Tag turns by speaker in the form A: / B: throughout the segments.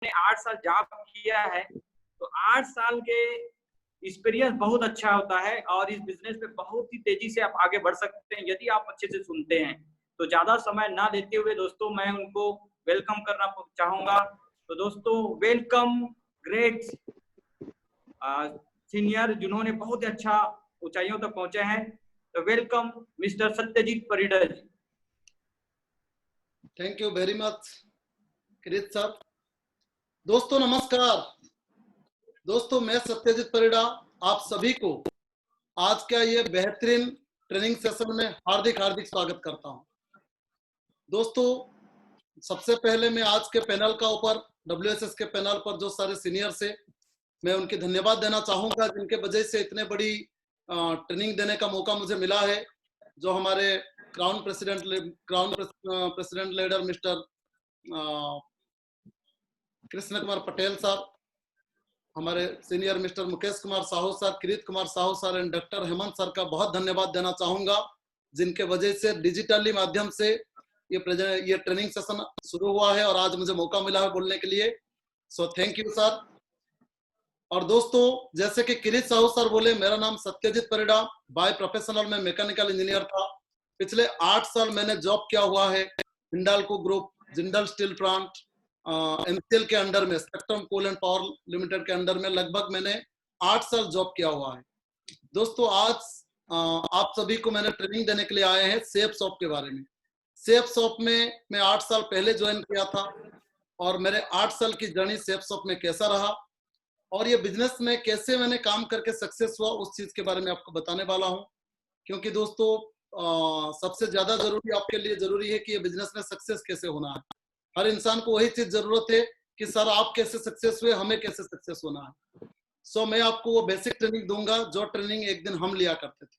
A: मैंने 8 साल जॉब किया है, तो 8 साल के एक्सपीरियंस बहुत अच्छा होता है और इस बिज़नेस में बहुत ही तेज़ी से आप आगे बढ़ सकते हैं, यदि आप अच्छे से सुनते हैं। तो ज़्यादा समय ना लेते हुए दोस्तों मैं उनको वेलकम करना चाहूँगा। तो दोस्तों वेलकम ग्रेट सीनियर जिन्होंने बहुत ही अच्छा ऊँचाइयों तक पहुँचे हैं। तो welcome mister Satyajit Parida ji.
B: Thank you very much कृत सर। दोस्तों नमस्कार। दोस्तों मैं सत्यजीत परिडा आप सभी को आज का ये बेहतरीन ट्रेनिंग सेशन में हार्दिक स्वागत करता हूं। दोस्तों सबसे पहले मैं आज के पैनल का ऊपर WSS के पैनल पर जो सारे सीनियर्स है मैं उनके धन्यवाद देना चाहूंगा, जिनके वजह से इतने बड़ी ट्रेनिंग देने का मौका मुझे मिला है। जो हमारे crown president leader mister Krishna Kumar Patel sir, हमारे senior mister Mukesh Kumar Sahu sir, Kirit Kumar Sahu sir and doctor Hemant sir का बहुत धन्यवाद देना चाहूंगा, जिनके वजह से डिजिटली माध्यम से ये ट्रेनिंग सेशन शुरू हुआ है और आज मुझे मौका मिला है बोलने के लिए। So thank you sir. और दोस्तों जैसे कि किरीट साहू सर बोले, मेरा नाम सत्यजीत परिडा, बाय प्रोफेशनल में मैकेनिकल इंजीनियर था। पिछले 8 साल मैंने जॉब किया हुआ है Hindalco group, Jindal steel plant, MCL के अंडर में, spectrum coal and power limited के अंडर में लगभग मैंने 8 साल जॉब किया हुआ है। दोस्तों आज आप सभी को मैंने ट्रेनिंग देने के लिए आए हैं सेफ शॉप के बारे में। सेफ शॉप में मैं 8 साल पहले ज्वाइन किया था और मेरे 8 साल की जर्नी सेफ शॉप में कैसा रहा और ये बिजनेस में कैसे मैंने काम करके सक्सेस हुआ, उस चीज के बारे में आपको बताने वाला हूँ। क्योंकि दोस्तों सबसे ज्यादा जरूरी आपके लिए जरूरी है कि ये बिजनेस में सक्सेस कैसे होना है। हर इंसान को वही चीज जरूरत है कि सर आप कैसे सक्सेस हुए, हमें कैसे सक्सेस होना है। सो मैं आपको वो बेसिक ट्रेनिंग दूंगा जो ट्रेनिंग एक दिन हम लिया करते थे।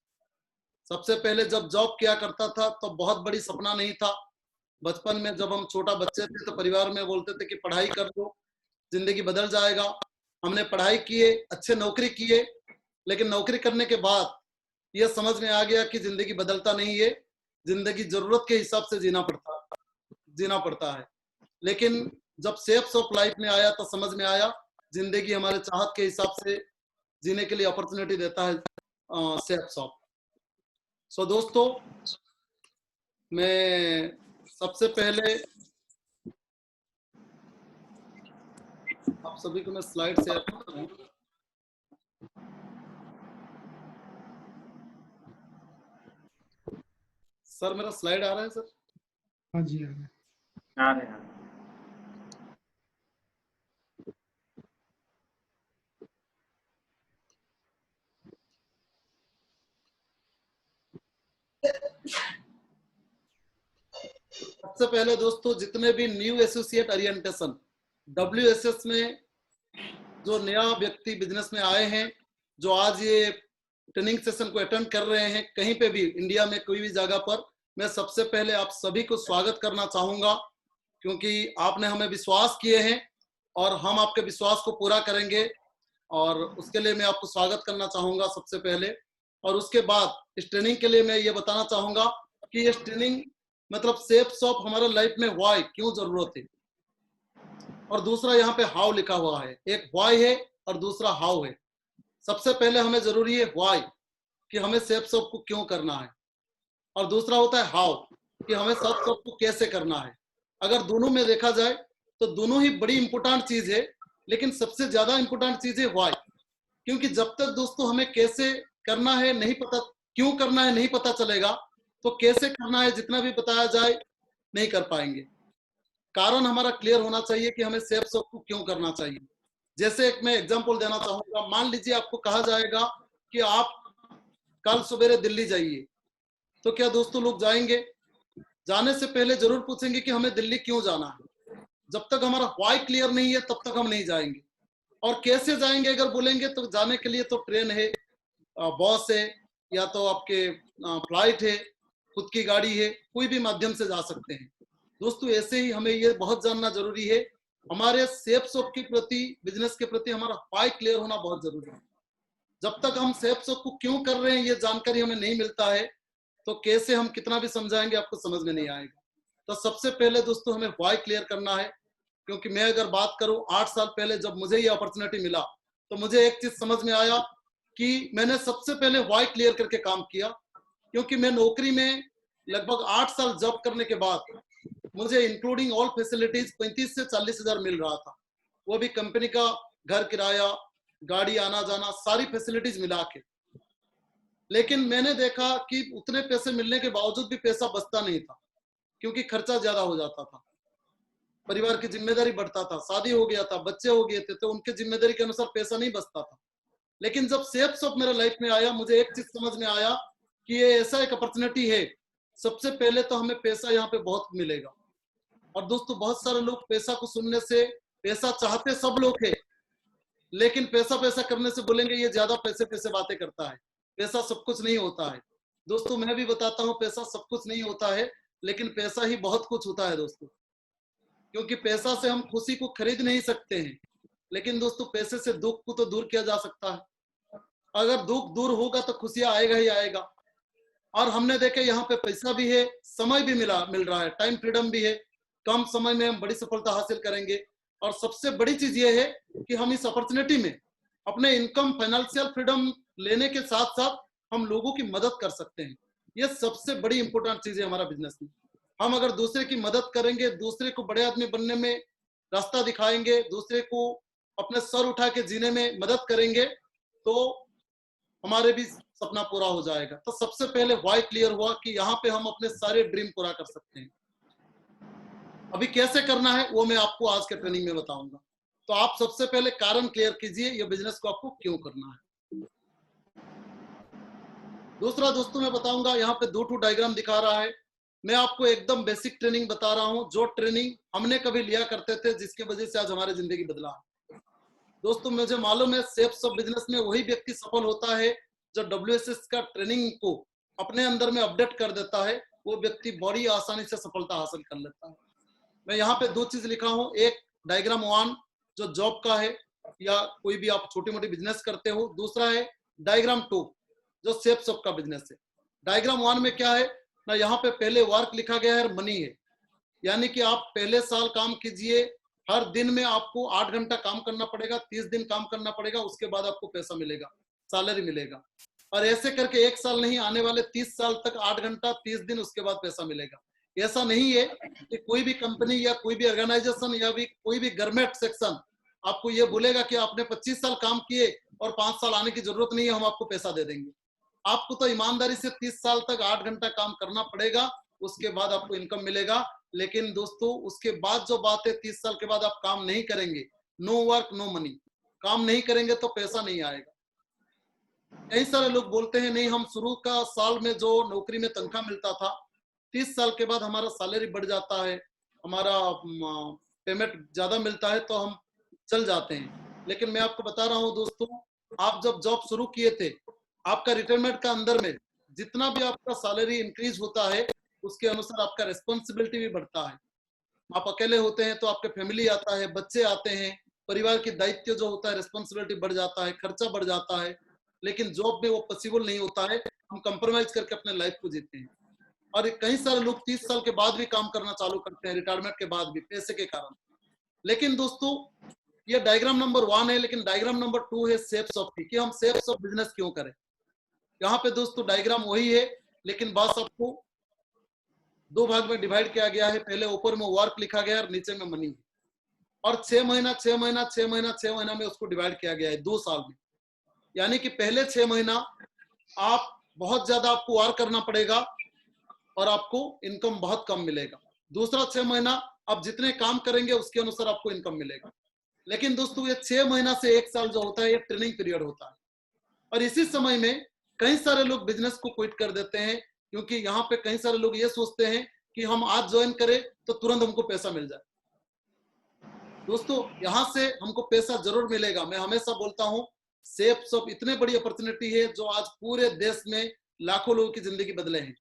B: सबसे पहले जब जॉब किया करता था तो बहुत बड़ी सपना नहीं था। बचपन में जब हम छोटा बच्चे थे तो परिवार में बोलते थे कि पढ़ाई कर लो, जिंदगी बदल जाएगा। हमने पढ़ाई किए, अच्छे नौकरी किए, लेकिन नौकरी करने के बाद यह समझ में आ गया कि जिंदगी बदलता नहीं है, जिंदगी जरूरत के हिसाब से जीना पड़ता है। लेकिन जब सेफ शॉप लाइफ में आया तो समझ में आया जिंदगी हमारे चाहत के हिसाब से जीने के लिए अपॉर्चुनिटी देता है सेफ शॉप। सो दोस्तों मैं सबसे पहले आप सभी को मैं स्लाइड शेयर करता हूँ। सर मेरा स्लाइड आ रहा है सर?
C: हाँ जी
A: आ रहे हैं।
B: सबसे पहले दोस्तों जितने भी न्यू एसोसिएट ओरिएंटेशन WSS में जो नया व्यक्ति बिजनेस में आए हैं, जो आज ये ट्रेनिंग सेशन को अटेंड कर रहे हैं कहीं पे भी इंडिया में कोई भी जगह पर, मैं सबसे पहले आप सभी को स्वागत करना चाहूंगा, क्योंकि आपने हमें विश्वास किए हैं और हम आपके विश्वास को पूरा करेंगे और उसके लिए मैं आपको स्वागत करना चाहूंगा सबसे पहले। और उसके बाद इस ट्रेनिंग के लिए मैं ये बताना चाहूंगा कि ये ट्रेनिंग मतलब सेफ शॉप हमारे लाइफ में व्हाई क्यों जरूरत है, और दूसरा यहाँ पे हाउ लिखा हुआ है। एक व्हाई है और दूसरा हाउ है। सबसे पहले हमें जरूरी है व्हाई कि हमें सेफ शॉप को क्यों करना है, और दूसरा होता है हाउ कि हमें सेफ शॉप को कैसे करना है। अगर दोनों में देखा जाए तो दोनों ही बड़ी इंपॉर्टेंट चीज है, लेकिन सबसे ज्यादा इंपॉर्टेंट चीज है व्हाई। क्योंकि जब तक दोस्तों हमें कैसे करना है नहीं पता, क्यों करना है नहीं पता चलेगा, तो कैसे करना है जितना भी बताया जाए नहीं कर पाएंगे। कारण हमारा क्लियर होना चाहिए कि हमें सेफ शॉप को क्यों करना चाहिए। जैसे एक मैं एग्जांपल देना चाहूंगा, मान लीजिए आपको कहा जाएगा कि आप कल सवेरे दिल्ली जाइए, तो क्या दोस्तों लोग जाएंगे? जाने से पहले जरूर पूछेंगे कि हमें दिल्ली क्यों जाना है। जब तक हमारा व्हाई क्लियर नहीं है तब तक हम नहीं जाएंगे। और कैसे जाएंगे अगर बोलेंगे तो जाने के लिए तो ट्रेन है, बस है, या तो आपके फ्लाइट है, खुद की गाड़ी है, कोई भी माध्यम से जा सकते हैं। दोस्तों ऐसे ही हमें ये बहुत जानना जरूरी है, हमारे सेफ शॉप के प्रति, बिजनेस के प्रति हमारा व्हाई क्लियर होना बहुत जरूरी है। जब तक हम सेफ शॉप को क्यों कर रहे हैं ये जानकारी हमें नहीं मिलता है, तो कैसे हम कितना भी समझाएंगे आपको समझ में नहीं आएगा। तो सबसे पहले दोस्तों हमें व्हाई क्लियर करना है, क्योंकि मैं अगर बात करूं 8 साल पहले जब मुझे ये अपॉर्चुनिटी मिला तो मुझे एक चीज समझ में आया कि मैंने सबसे पहले वाई क्लियर करके काम किया, क्योंकि मैं नौकरी में लगभग 8 साल जॉब करने के बाद मुझे इंक्लूडिंग ऑल फैसिलिटीज 35 से 40 हजार मिल रहा था, वो भी कंपनी का घर किराया, गाड़ी आना जाना, सारी फैसिलिटीज मिला के। लेकिन मैंने देखा कि उतने पैसे मिलने के बावजूद भी पैसा बचता नहीं था, क्योंकि खर्चा ज्यादा हो जाता था, परिवार की जिम्मेदारी बढ़ता था, शादी हो गया था, बच्चे हो गए थे, तो उनके जिम्मेदारी के अनुसार पैसा नहीं बचता था। लेकिन जब सेफ शॉप मेरे लाइफ में आया, मुझे एक चीज समझ में आया कि ये ऐसा एक अपॉर्चुनिटी है, सबसे पहले तो हमें पैसा यहाँ पे बहुत मिलेगा। और दोस्तों बहुत सारे लोग पैसा को सुनने से, पैसा चाहते सब लोग है, लेकिन पैसा पैसा करने से बोलेंगे ये ज्यादा पैसे पैसे बातें करता है। पैसा सब कुछ नहीं होता है दोस्तों, मैं भी बताता हूँ पैसा सब कुछ नहीं होता है, लेकिन पैसा ही बहुत कुछ होता है दोस्तों। क्योंकि पैसा से हम खुशी को खरीद नहीं सकते हैं, लेकिन दोस्तों पैसे से दुख को तो दूर किया जा सकता है। अगर दुख दूर होगा तो खुशियां आएगा ही आएगा। और हमने देखे यहाँ पे पैसा भी है, समय भी मिल रहा है, टाइम फ्रीडम भी है, कम समय में हम बड़ी सफलता हासिल करेंगे। और सबसे बड़ी चीज ये है कि हम इस अपॉर्चुनिटी में अपने इनकम, फाइनेंशियल फ्रीडम लेने के साथ साथ हम लोगों की मदद कर सकते हैं। ये सबसे बड़ी इंपॉर्टेंट चीज है हमारा बिजनेस में। हम अगर दूसरे की मदद करेंगे, दूसरे को बड़े आदमी बनने में रास्ता दिखाएंगे, दूसरे को अपने सर उठा के जीने में मदद करेंगे, तो हमारे भी सपना पूरा हो जाएगा। तो सबसे पहले वाई क्लियर हुआ कि यहाँ पे हम अपने सारे ड्रीम पूरा कर सकते हैं। अभी कैसे करना है वो मैं आपको आज के ट्रेनिंग में बताऊंगा। तो आप सबसे पहले कारण क्लियर कीजिए, ये बिजनेस को आपको क्यों करना है। दूसरा दोस्तों मैं बताऊंगा, यहाँ पे 2 डायग्राम दिखा रहा है। मैं आपको एकदम बेसिक ट्रेनिंग बता रहा हूँ, जो ट्रेनिंग हमने कभी लिया करते थे, जिसकी वजह से आज हमारी जिंदगी बदला है। दोस्तों मुझे मालूम है सेफ सब बिजनेस में वही व्यक्ति सफल होता है जो WSS का ट्रेनिंग को अपने अंदर में अपडेट कर देता है, वो व्यक्ति बड़ी आसानी से सफलता हासिल कर लेता है। मैं यहाँ पे 2 चीज लिखा हूँ, एक डायग्राम 1 जो जॉब का है या कोई भी आप छोटी मोटी बिजनेस करते हो, दूसरा है डायग्राम 2 जो सेफ सब का बिजनेस है। डायग्राम 1 में क्या है ना, यहाँ पे पहले वर्क लिखा गया है, मनी है, यानी कि आप पहले साल काम कीजिए, हर दिन में आपको 8 घंटा काम करना पड़ेगा, 30 दिन काम करना पड़ेगा, उसके बाद आपको पैसा मिलेगा, सैलरी मिलेगा। और ऐसे करके 1 साल नहीं, आने वाले 30 साल तक 8 घंटा 30 दिन, उसके बाद पैसा मिलेगा। ऐसा नहीं है कि कोई भी कंपनी या कोई भी ऑर्गेनाइजेशन या भी कोई भी गवर्नमेंट सेक्शन आपको ये बोलेगा कि आपने 25 साल काम किए और 5 साल आने की जरूरत नहीं है, हम आपको पैसा दे देंगे। आपको तो ईमानदारी से 30 साल तक 8 घंटा काम करना पड़ेगा, उसके बाद आपको इनकम मिलेगा। लेकिन दोस्तों उसके बाद जो बात है, 30 साल के बाद आप काम नहीं करेंगे, नो वर्क नो मनी, काम नहीं करेंगे तो पैसा नहीं आएगा। कई सारे लोग बोलते हैं नहीं, हम शुरू का साल में जो नौकरी में तनख्वाह मिलता था, 30 साल के बाद हमारा सैलरी बढ़ जाता है, हमारा पेमेंट ज्यादा मिलता है तो हम चल जाते हैं। लेकिन मैं आपको बता रहा हूं दोस्तों, आप जब जॉब शुरू किए थे, आपका रिटायरमेंट का अंदर में जितना भी आपका सैलरी इंक्रीज होता है, उसके अनुसार आपका रिस्पॉन्सिबिलिटी भी बढ़ता है। आप अकेले होते हैं तो आपके फैमिली आता है, बच्चे आते हैं, परिवार की दायित्व जो होता है, रिस्पॉन्सिबिलिटी बढ़ जाता है, खर्चा बढ़ जाता है। लेकिन जॉब में वो पॉसिबल नहीं होता है, हम कंप्रोमाइज करके अपने लाइफ को जीते हैं। और कई सारे लोग 30 साल के बाद भी काम करना चालू करते हैं, रिटायरमेंट के बाद भी, पैसे के कारण। लेकिन दोस्तों ये डायग्राम नंबर 1 है, लेकिन डायग्राम नंबर 2 है सेफ शॉप की, कि हम सेफ शॉप बिजनेस क्यों करें। यहाँ पे दोस्तों डायग्राम वही है, लेकिन बात आपको 2 भाग में डिवाइड किया गया है। पहले ऊपर में वर्क लिखा गया है और नीचे में मनी, और 6 महीना 6 महीना 6 महीना 6 महीना में उसको डिवाइड किया गया है 2 साल में। यानी कि पहले 6 महीना आप बहुत ज्यादा आपको वर्क करना पड़ेगा और आपको इनकम बहुत कम मिलेगा। दूसरा 6 महीना आप जितने काम करेंगे उसके अनुसार आपको इनकम मिलेगा। लेकिन दोस्तों ये 6 महीना से 1 साल जो होता है, ये ट्रेनिंग पीरियड होता है। और इसी समय में कई सारे लोग बिजनेस को क्विट कर देते हैं, क्योंकि यहाँ पे कई सारे लोग ये सोचते हैं कि हम आज ज्वाइन करें तो तुरंत हमको पैसा मिल जाए। दोस्तों यहाँ से हमको पैसा जरूर मिलेगा। मैं हमेशा बोलता हूँ सेफ शॉप इतने बड़ी अपॉर्चुनिटी है जो आज पूरे देश में लाखों लोगों की जिंदगी बदले हैं।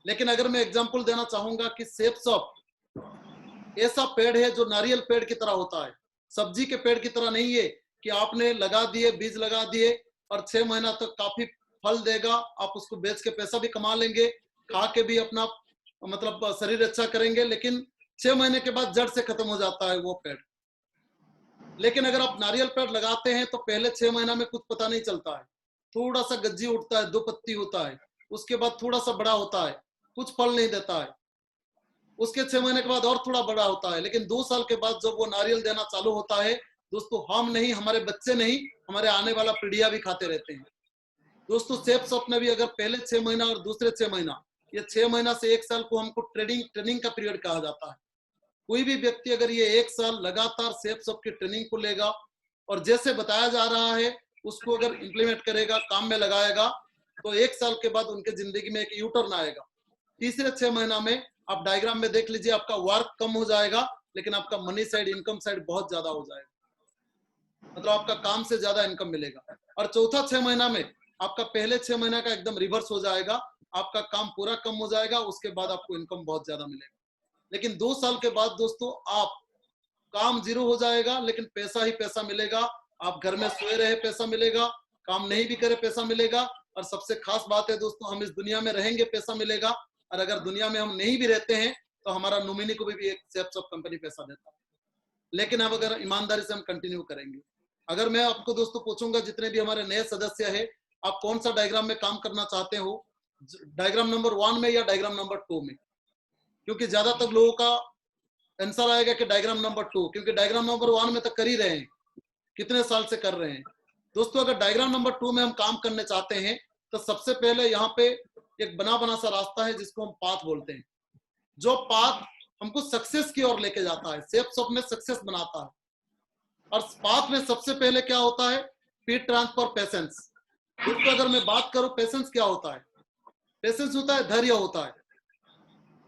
B: लेकिन अगर मैं एग्जांपल देना चाहूंगा कि सेफ शॉप ऐसा पेड़ है जो नारियल पेड़ की तरह होता है, सब्जी के पेड़ की तरह नहीं है कि आपने लगा दिए, बीज लगा दिए और 6 महीना तक काफी फल देगा, आप उसको बेच के पैसा भी कमा लेंगे, खा के भी अपना मतलब शरीर अच्छा करेंगे, लेकिन 6 महीने के बाद जड़ से खत्म हो जाता है वो पेड़। लेकिन अगर आप नारियल पेड़ लगाते हैं तो पहले 6 महीना में कुछ पता नहीं चलता है, थोड़ा सा गज्जी उठता है, 2 पत्ती होता है, उसके बाद थोड़ा सा बड़ा होता है, कुछ फल नहीं देता है, उसके 6 महीने के बाद और थोड़ा बड़ा होता है, लेकिन 2 साल के बाद जब वो नारियल देना चालू होता है, दोस्तों हम नहीं, हमारे बच्चे नहीं, हमारे आने वाला पीढ़ियां भी खाते रहते हैं। दोस्तों सेफ शॉप में भी अगर पहले 6 महीना और दूसरे 6 महीना, ये 6 महीना से 1 साल को हमको ट्रेनिंग का पीरियड कहा जाता है। कोई भी व्यक्ति अगर ये 1 साल लगातार सेफ शॉप की ट्रेनिंग को लेगा और जैसे बताया जा रहा है उसको अगर इम्प्लीमेंट करेगा, काम में लगाएगा, तो 1 साल के बाद उनके जिंदगी में एक यू टर्न आएगा। तीसरे 6 महीना में आप डायग्राम में देख लीजिए, आपका वर्क कम हो जाएगा लेकिन आपका मनी साइड, इनकम साइड बहुत ज्यादा हो जाएगा, मतलब आपका काम से ज्यादा इनकम मिलेगा। और चौथा 6 महीना में आपका पहले 6 महीना का एकदम रिवर्स हो जाएगा, आपका काम पूरा कम हो जाएगा, उसके बाद आपको इनकम बहुत ज्यादा मिलेगा। लेकिन 2 साल के बाद दोस्तों आप काम जीरो हो जाएगा लेकिन पैसा ही पैसा मिलेगा, आप घर में सोए रहे पैसा मिलेगा, काम नहीं भी करे पैसा मिलेगा, और सबसे खास बात है दोस्तों हम इस दुनिया में रहेंगे पैसा मिलेगा, और अगर दुनिया में हम नहीं भी रहते हैं तो हमारा नॉमिनी को भी एक सेफ शॉप कंपनी पैसा देता है। लेकिन अब अगर ईमानदारी से हम कंटिन्यू करेंगे, अगर मैं आपको दोस्तों पूछूंगा जितने भी हमारे नए सदस्य है, आप कौन सा डायग्राम में काम करना चाहते हो, डायग्राम नंबर 1 में या डायग्राम नंबर 2 में, क्योंकि ज्यादातर लोगों का आंसर आएगा कि डायग्राम नंबर 2, क्योंकि डायग्राम नंबर 1 में तो कर ही रहे हैं, कितने साल से कर रहे हैं। दोस्तों अगर डायग्राम नंबर 2 में हम काम करने चाहते हैं तो सबसे पहले यहाँ पे एक बना सा रास्ता है जिसको हम पाथ बोलते हैं, जो पाथ हमको सक्सेस की ओर लेके जाता है, सेफ शॉप में सक्सेस बनाता है। और पाथ में सबसे पहले क्या होता है, फीड ट्रांसफर, पेशेंस। दोस्तों अगर मैं बात करूं पेशेंस क्या होता है, पेशेंस होता है धैर्य होता है।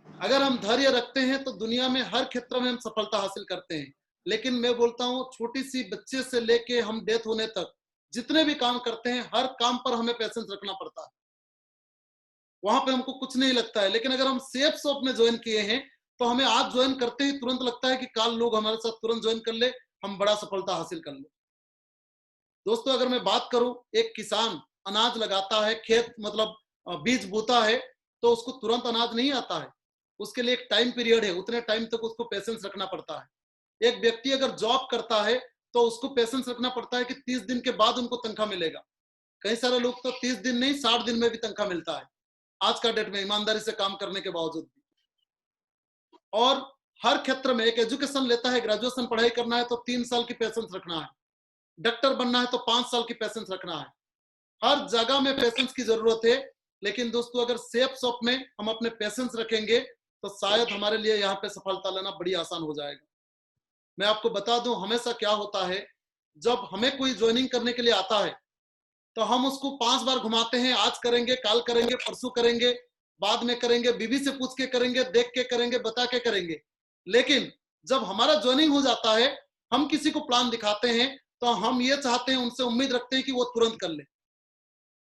B: अगर हम धैर्य रखते हैं तो दुनिया में हर क्षेत्र में हम सफलता हासिल करते हैं। लेकिन मैं बोलता हूं छोटी सी बच्चे से लेके हम डेथ होने तक जितने भी काम करते हैं हर काम पर हमें पेशेंस रखना पड़ता है, वहां पे हमको कुछ नहीं लगता है। लेकिन अगर हम सेफ शॉप में ज्वाइन किए हैं तो हमें आज ज्वाइन करते ही तुरंत लगता है कि कल लोग हमारे साथ तुरंत ज्वाइन कर ले, हम बड़ा सफलता हासिल कर ले। दोस्तों अगर मैं बात करूं, एक किसान अनाज लगाता है, खेत मतलब बीज बोता है, तो उसको तुरंत अनाज नहीं आता है, उसके लिए एक टाइम पीरियड है, उतने टाइम तक उसको पेशेंस रखना पड़ता है। एक व्यक्ति अगर जॉब करता है तो उसको पेशेंस रखना पड़ता है कि 30 दिन के बाद उनको तनख्वाह मिलेगा। कई सारे लोग तो 30 दिन नहीं 60 दिन में भी तनख्वाह मिलता है आज का डेट में, ईमानदारी से काम करने के बावजूद भी। और हर क्षेत्र में एक एजुकेशन लेता है, ग्रेजुएशन पढ़ाई करना है तो 3 साल की पेशेंस रखना है, डॉक्टर बनना है तो 5 साल की पेशेंस रखना है, हर जगह में पेशेंस की जरूरत है। लेकिन दोस्तों अगर सेफ शॉप में हम अपने पेशेंस रखेंगे तो शायद हमारे लिए यहाँ पे सफलता लेना बड़ी आसान हो जाएगा। मैं आपको बता दूं हमेशा क्या होता है, जब हमें कोई ज्वाइनिंग करने के लिए आता है तो हम उसको 5 बार घुमाते हैं, आज करेंगे, कल करेंगे, परसों करेंगे, बाद में करेंगे, बीवी से पूछ के करेंगे, देख के करेंगे, बता के करेंगे। लेकिन जब हमारा ज्वाइनिंग हो जाता है, हम किसी को प्लान दिखाते हैं तो हम ये चाहते हैं, उनसे उम्मीद रखते हैं कि वो तुरंत कर ले।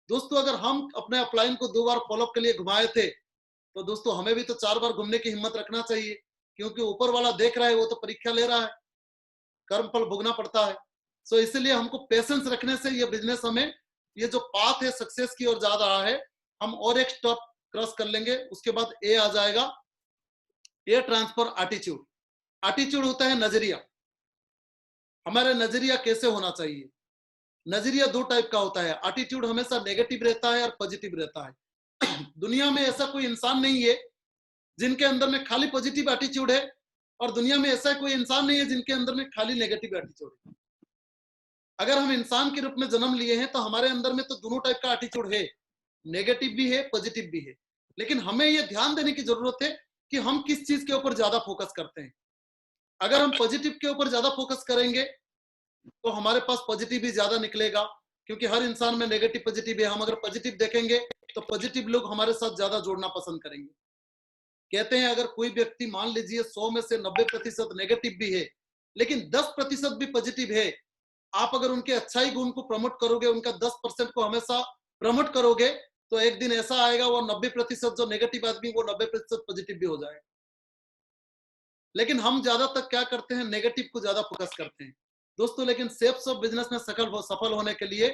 B: दोस्तों अगर हम अपने अपलाइन को 2 बार फॉलोअप के लिए घुमाए थे तो दोस्तों हमें भी तो 4 बार घूमने की हिम्मत रखना चाहिए, क्योंकि ऊपर वाला देख रहा है, वो तो परीक्षा ले रहा है, कर्म फल भोगना पड़ता है। सो इसलिए हमको पेशेंस रखने से ये बिजनेस हमें, ये जो पाथ है सक्सेस की ओर जा रहा है, हम और एक स्टेप क्रॉस कर लेंगे, उसके बाद ए आ जाएगा, ए ट्रांसफर एटीट्यूड। एटीट्यूड होता है नजरिया, हमारा नजरिया कैसे होना चाहिए। नजरिया 2 टाइप का होता है, एटीट्यूड हमेशा नेगेटिव रहता है और पॉजिटिव रहता है। दुनिया में ऐसा कोई इंसान नहीं है जिनके अंदर में खाली पॉजिटिव एटीट्यूड है, और दुनिया में ऐसा कोई इंसान नहीं है जिनके अंदर में खाली नेगेटिव एटीट्यूड है। अगर हम इंसान के रूप में जन्म लिए हैं तो हमारे अंदर में तो दोनों टाइप का एटीट्यूड है, नेगेटिव भी है, पॉजिटिव भी है। लेकिन हमें यह ध्यान देने की जरूरत है कि हम किस चीज के ऊपर ज्यादा फोकस करते हैं। अगर हम पॉजिटिव के ऊपर ज्यादा फोकस करेंगे तो हमारे पास पॉजिटिव भी ज्यादा निकलेगा, क्योंकि हर इंसान में नेगेटिव पॉजिटिव है। हम अगर पॉजिटिव देखेंगे तो पॉजिटिव लोग हमारे साथ ज्यादा जोड़ना पसंद करेंगे। कहते हैं अगर कोई व्यक्ति मान लीजिए 100 में से 90% नेगेटिव भी है लेकिन 10% भी पॉजिटिव है, आप अगर उनके अच्छाई गुण को प्रमोट करोगे, उनका 10% को हमेशा प्रमोट करोगे, तो एक दिन ऐसा आएगा वो 90% जो नेगेटिव आदमी वो 90% पॉजिटिव भी हो जाएगा। लेकिन हम ज्यादातर क्या करते हैं, नेगेटिव को ज्यादा फोकस करते हैं दोस्तों। लेकिन सेफ शॉप बिजनेस में सफल होने के लिए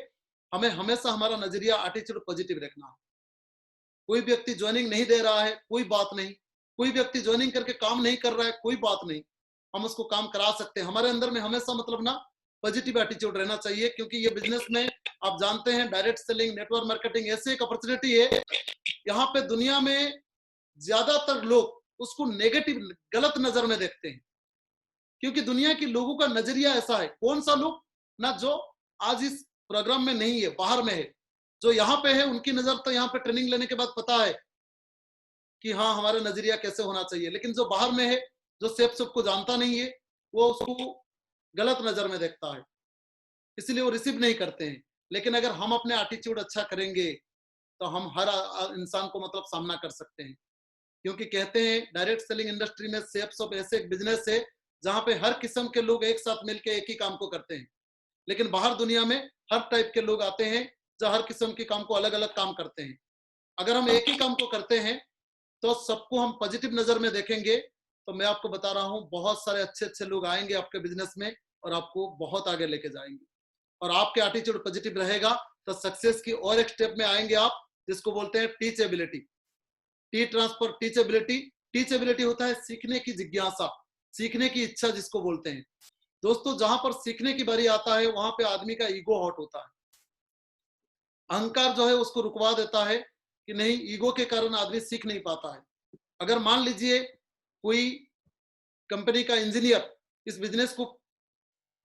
B: हमें हमेशा हमारा नजरिया एटीट्यूड पॉजिटिव रखना है। कोई व्यक्ति ज्वाइनिंग नहीं दे रहा है, कोई बात नहीं, कोई व्यक्ति ज्वाइनिंग करके काम नहीं कर रहा है, कोई बात नहीं, हम उसको काम करा सकते हैं। हमारे अंदर में हमेशा मतलब ना पॉजिटिव एटीट्यूड रहना चाहिए, क्योंकि ये बिजनेस में आप जानते हैं डायरेक्ट सेलिंग, नेटवर्क मार्केटिंग ऐसे एक अपॉर्चुनिटी है, यहाँ पे दुनिया में ज्यादातर लोग उसको नेगेटिव, गलत नजर में देखते हैं, क्योंकि दुनिया के लोगों का नजरिया ऐसा है। कौन सा लोग ना जो आज इस प्रोग्राम में नहीं है, बाहर में है, जो यहाँ पे है, उनकी नजर तो यहाँ पे ट्रेनिंग लेने के बाद पता है कि हाँ हमारा नजरिया कैसे होना चाहिए, लेकिन जो बाहर में है, जो सेफ को जानता नहीं है, वो उसको गलत नजर में देखता है, इसलिए वो रिसीव नहीं करते हैं। लेकिन अगर हम अपने एटीट्यूड अच्छा करेंगे तो हम हर इंसान को मतलब सामना कर सकते हैं, क्योंकि कहते हैं डायरेक्ट सेलिंग इंडस्ट्री में सेफ ऐसे एक बिजनेस है जहां पे हर किस्म के लोग एक साथ मिलकर एक ही काम को करते हैं। लेकिन बाहर दुनिया में हर टाइप के लोग आते हैं जो हर किस्म के काम को अलग अलग काम करते हैं। अगर हम एक ही काम को करते हैं तो सबको हम पॉजिटिव नजर में देखेंगे, तो मैं आपको बता रहा हूं बहुत सारे अच्छे अच्छे लोग आएंगे आपके बिजनेस में और आपको बहुत आगे लेके जाएंगे। और आपके एटीट्यूड पॉजिटिव रहेगा तो सक्सेस की और एक स्टेप में आएंगे आप, जिसको बोलते हैं teachability. T transfer teachability, teachability होता है सीखने की जिज्ञासा, सीखने की इच्छा जिसको बोलते हैं। दोस्तों जहां पर सीखने की बारी आता है वहां पे आदमी का ईगो हॉट होता है, अहंकार जो है उसको रुकवा देता है कि नहीं, ईगो के कारण आदमी सीख नहीं पाता है। अगर मान लीजिए कोई कंपनी का इंजीनियर इस बिजनेस को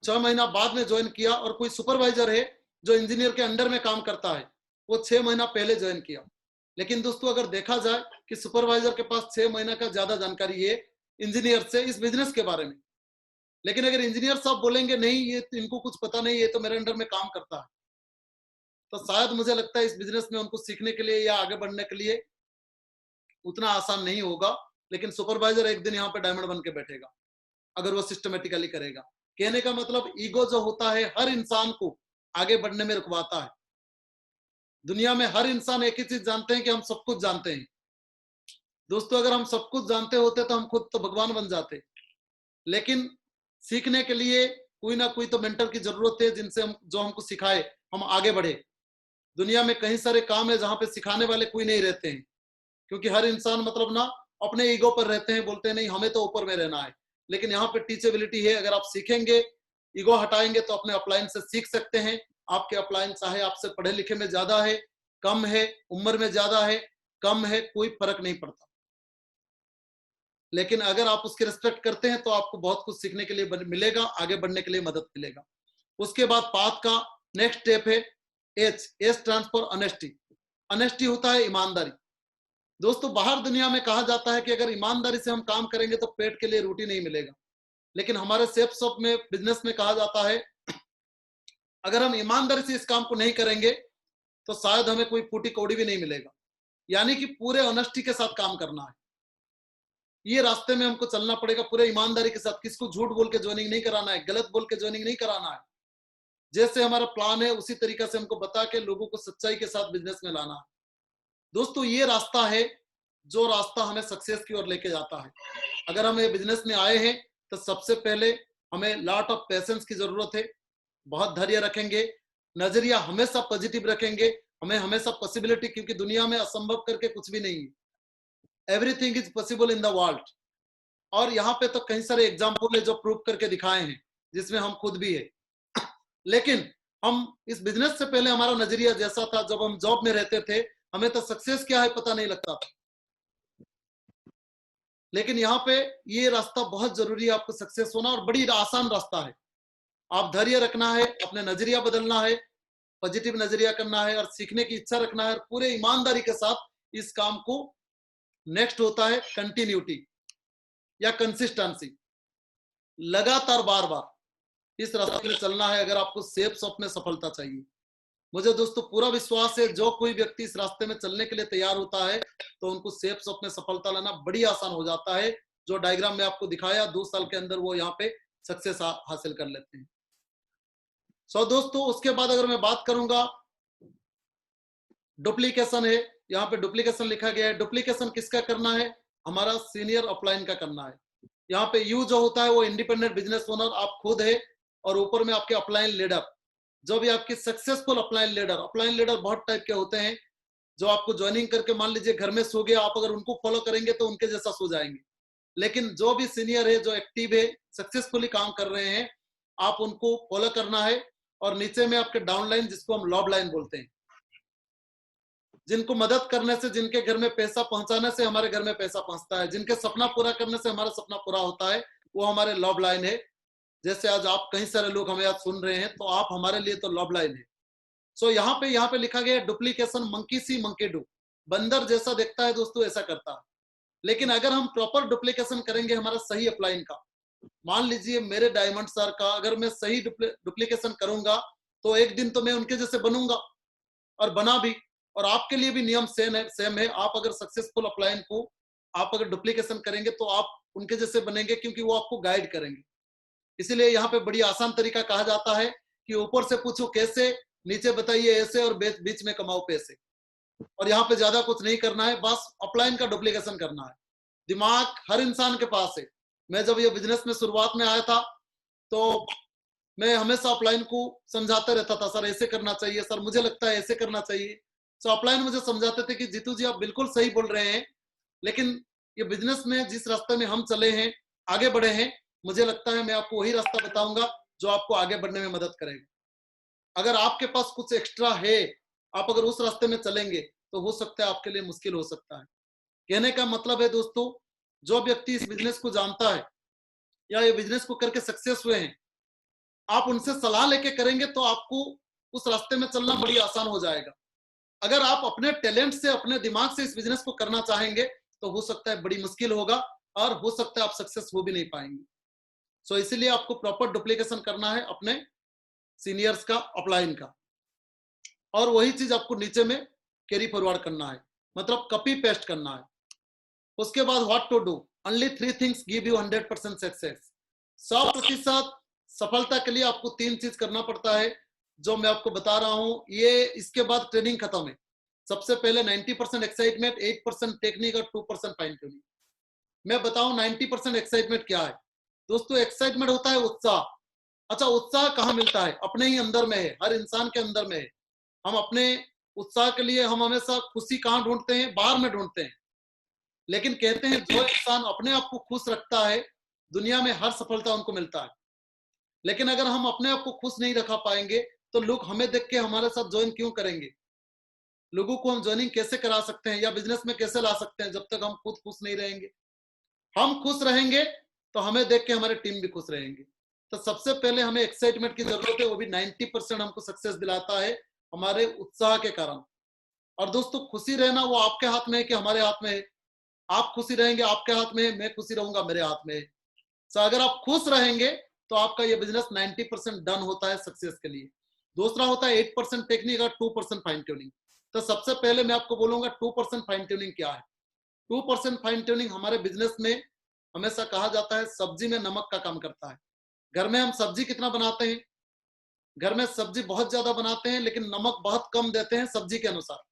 B: 6 महीना बाद में ज्वाइन किया और कोई सुपरवाइजर है जो इंजीनियर के अंडर में काम करता है, वो 6 महीना पहले ज्वाइन किया। लेकिन दोस्तों अगर देखा जाए कि सुपरवाइजर के पास 6 महीना का ज्यादा जानकारी है इंजीनियर से इस बिजनेस के बारे में, लेकिन अगर इंजीनियर साहब बोलेंगे नहीं ये इनको कुछ पता नहीं है, तो मेरे अंडर में काम करता है, तो शायद मुझे लगता है इस बिजनेस में उनको सीखने के लिए या आगे बढ़ने के लिए उतना आसान नहीं होगा। लेकिन सुपरवाइजर एक दिन यहाँ पे डायमंड बन के बैठेगा अगर वो सिस्टमेटिकली करेगा। कहने का मतलब ईगो जो होता है हर इंसान को आगे बढ़ने में रुकवाता है। दुनिया में हर इंसान एक ही चीज जानते हैं कि हम सब कुछ जानते हैं। दोस्तों अगर हम सब कुछ जानते होते तो हम खुद तो भगवान बन जाते, लेकिन सीखने के लिए कोई ना कोई तो मेंटर की जरूरत है जिनसे हम, जो हमको सिखाए, हम आगे बढ़े। दुनिया में कई सारे काम है जहां पे सिखाने वाले कोई नहीं रहते हैं, क्योंकि हर इंसान मतलब ना अपने ईगो पर रहते हैं, बोलते हैं नहीं हमें तो ऊपर में रहना है। लेकिन यहाँ पे टीचेबिलिटी है, अगर आप सीखेंगे, ईगो हटाएंगे तो अपने अपलाइन से सीख सकते हैं। आपके अपलाइन चाहे आपसे पढ़े लिखे में ज्यादा है, कम है, उम्र में ज्यादा है, कम है, कोई फर्क नहीं पड़ता। लेकिन अगर आप उसकी रिस्पेक्ट करते हैं तो आपको बहुत कुछ सीखने के लिए मिलेगा, आगे बढ़ने के लिए मदद मिलेगा। उसके बाद पाथ का नेक्स्ट स्टेप है H, S transfer honesty. Honesty होता है ईमानदारी। दोस्तों बाहर दुनिया में कहा जाता है कि अगर ईमानदारी से हम काम करेंगे तो पेट के लिए रोटी नहीं मिलेगा, लेकिन हमारे सेफ शॉप में बिजनेस में कहा जाता है अगर हम ईमानदारी से इस काम को नहीं करेंगे तो शायद हमें कोई फूटी कौड़ी भी नहीं मिलेगा। यानी कि पूरे ऑनेस्टी के साथ काम करना है, ये रास्ते में हमको चलना पड़ेगा पूरे ईमानदारी के साथ। किसको झूठ बोल के ज्वाइनिंग नहीं कराना है, गलत बोल के ज्वाइनिंग नहीं कराना है। जैसे हमारा प्लान है उसी तरीके से हमको बता के लोगों को सच्चाई के साथ बिजनेस में लाना है। दोस्तों ये रास्ता है जो रास्ता हमें सक्सेस की ओर लेके जाता है। अगर हम ये बिजनेस में आए हैं तो सबसे पहले हमें लॉट ऑफ पेशेंस की जरूरत है, बहुत धैर्य रखेंगे, नजरिया हमेशा पॉजिटिव रखेंगे, हमें हमेशा पॉसिबिलिटी, क्योंकि दुनिया में असंभव करके कुछ भी नहीं है, everything is possible in the world. और यहाँ पे तो कई सारे एग्जाम्पल है जो प्रूव करके दिखाए हैं, जिसमें हम खुद भी है। लेकिन हम इस बिजनेस से पहले हमारा नजरिया जैसा था, जब हम जॉब में रहते थे हमें तो सक्सेस क्या है पता नहीं लगता था। लेकिन यहाँ पे ये रास्ता बहुत जरूरी है आपको सक्सेस होना, और बड़ी आसान रास्ता है। आप धैर्य रखना है, अपने नजरिया बदलना है, पॉजिटिव नजरिया करना है और सीखने की इच्छा रखना है, और पूरे ईमानदारी के साथ इस काम को। नेक्स्ट होता है कंटिन्यूटी या कंसिस्टेंसी, लगातार बार बार इस रास्ते में चलना है अगर आपको सेफ शॉप में सफलता चाहिए। मुझे दोस्तों पूरा विश्वास है जो कोई व्यक्ति इस रास्ते में चलने के लिए तैयार होता है तो उनको सेफ शॉप में सफलता लाना बड़ी आसान हो जाता है। जो डायग्राम में आपको दिखाया 2 साल के अंदर वो यहाँ पे सक्सेस हासिल कर लेते हैं। सो दोस्तों उसके बाद अगर मैं बात करूंगा, डुप्लीकेशन है, यहाँ पे डुप्लीकेशन लिखा गया है। डुप्लीकेशन किसका करना है? हमारा सीनियर अपलाइन का करना है। यहाँ पे यू जो होता है वो इंडिपेंडेंट बिजनेस ओनर, आप खुद है, और ऊपर में आपके अपलाइन लीडर, जो भी आपकी सक्सेसफुल अपलाइन लीडर बहुत टाइप के होते हैं। जो आपको ज्वाइनिंग करके मान लीजिए घर में सो गए, आप अगर उनको फॉलो करेंगे तो उनके जैसा सो जाएंगे। लेकिन जो भी सीनियर है, जो एक्टिव है, सक्सेसफुली काम कर रहे हैं, आप उनको फॉलो करना है। और नीचे में आपके डाउनलाइन, जिसको हम लॉब लाइन बोलते हैं, जिनको मदद करने से, जिनके घर में पैसा पहुंचाने से हमारे घर में पैसा पहुंचता है, जिनके सपना पूरा करने से हमारा सपना पूरा होता है, वो हमारे लॉब लाइन है। जैसे आज आप कई सारे लोग हमें आज सुन रहे हैं, तो आप हमारे लिए तो लॉब लाइन है। सो यहाँ पे लिखा गया duplication, monkey C monkey do, बंदर जैसा देखता है दोस्तों ऐसा करता है। लेकिन अगर हम प्रॉपर डुप्लीकेशन करेंगे हमारा सही अपलाइन का, मान लीजिए मेरे डायमंड सर का अगर मैं सही डुप्लीकेशन करूंगा तो एक दिन तो मैं उनके जैसे बनूंगा, और बना भी। और आपके लिए भी नियम सेम है। आप अगर सक्सेसफुल अपलाइन को आप अगर डुप्लीकेशन करेंगे तो आप उनके जैसे बनेंगे, क्योंकि वो आपको गाइड करेंगे। इसीलिए यहाँ पे बड़ी आसान तरीका कहा जाता है कि ऊपर से पूछो कैसे, नीचे बताइए ऐसे, और बीच में कमाओ पैसे। और यहाँ पे ज्यादा कुछ नहीं करना है, बस अपलाइन का डुप्लीकेशन करना है। दिमाग हर इंसान के पास है। मैं जब ये बिजनेस में शुरुआत में आया था तो मैं हमेशा अपलाइन को समझाते रहता था, सर ऐसे करना चाहिए, सर मुझे लगता है ऐसे करना चाहिए। तो अपलाइन मुझे समझाते थे कि जीतू जी आप बिल्कुल सही बोल रहे हैं, लेकिन ये बिजनेस में जिस रास्ते में हम चले हैं, आगे बढ़े हैं, मुझे लगता है मैं आपको वही रास्ता बताऊंगा जो आपको आगे बढ़ने में मदद करेगा। अगर आपके पास कुछ एक्स्ट्रा है, आप अगर उस रास्ते में चलेंगे तो हो सकता है आपके लिए मुश्किल हो सकता है। कहने का मतलब है दोस्तों, जो व्यक्ति इस बिजनेस को जानता है या ये बिजनेस को करके सक्सेस हुए हैं, आप उनसे सलाह लेके करेंगे तो आपको उस रास्ते में चलना बड़ी आसान हो जाएगा। अगर आप अपने टैलेंट से, अपने दिमाग से इस बिजनेस को करना चाहेंगे तो हो सकता है बड़ी मुश्किल होगा, और हो सकता है आप सक्सेस हो भी नहीं पाएंगे। सो इसीलिए आपको प्रॉपर डुप्लीकेशन करना है अपने सीनियर्स का, अपलाइन का, और वही चीज आपको नीचे में कैरी फॉरवर्ड करना है, मतलब कॉपी पेस्ट करना है। उसके बाद what to do, only 3 things give you 100% success. 100% सफलता के लिए आपको 3 चीज करना पड़ता है, जो मैं आपको बता रहा हूं। ये इसके बाद ट्रेनिंग खत्म है। सबसे पहले 90% एक्साइटमेंट, 8% टेक्निक और 2% फाइन ट्यूनिंग। मैं बताऊं 90% एक्साइटमेंट क्या है दोस्तों? एक्साइटमेंट होता है उत्साह। अच्छा, उत्साह कहाँ मिलता है? अपने ही अंदर में है, हर इंसान के अंदर में है। हम अपने उत्साह के लिए हम हमेशा खुशी कहाँ ढूंढते हैं? बाहर में ढूंढते हैं। लेकिन कहते हैं जो इंसान अपने आप को खुश रखता है, दुनिया में हर सफलता उनको मिलता है। लेकिन अगर हम अपने आप को खुश नहीं रखा पाएंगे तो लोग हमें देख के हमारे साथ ज्वाइन क्यों करेंगे? लोगों को हम ज्वाइनिंग कैसे करा सकते हैं या बिजनेस में कैसे ला सकते हैं जब तक हम खुद खुश नहीं रहेंगे? हम खुश रहेंगे तो हमें देख के हमारे टीम भी खुश रहेंगे। तो सबसे पहले हमें एक्साइटमेंट की जरूरत है, वो भी 90% हमको सक्सेस दिलाता है हमारे उत्साह के कारण। और दोस्तों, खुशी रहना वो आपके हाथ में है कि हमारे हाथ में है? आप खुशी रहेंगे, आपके हाथ में है। मैं खुशी रहूंगा, मेरे हाथ में है। तो अगर आप खुश रहेंगे तो आपका ये बिजनेस 90% डन होता है सक्सेस के लिए। दूसरा होता है 8% टेक्निक और 2% फाइन ट्यूनिंग। तो सबसे पहले मैं आपको बोलूंगा 2% फाइन ट्यूनिंग क्या है। 2% फाइन ट्यूनिंग हमारे बिजनेस में हमेशा कहा जाता है सब्जी में नमक का काम करता है। घर में हम सब्जी कितना बनाते हैं? घर में सब्जी बहुत ज्यादा बनाते हैं, लेकिन नमक बहुत कम देते हैं सब्जी के अनुसार।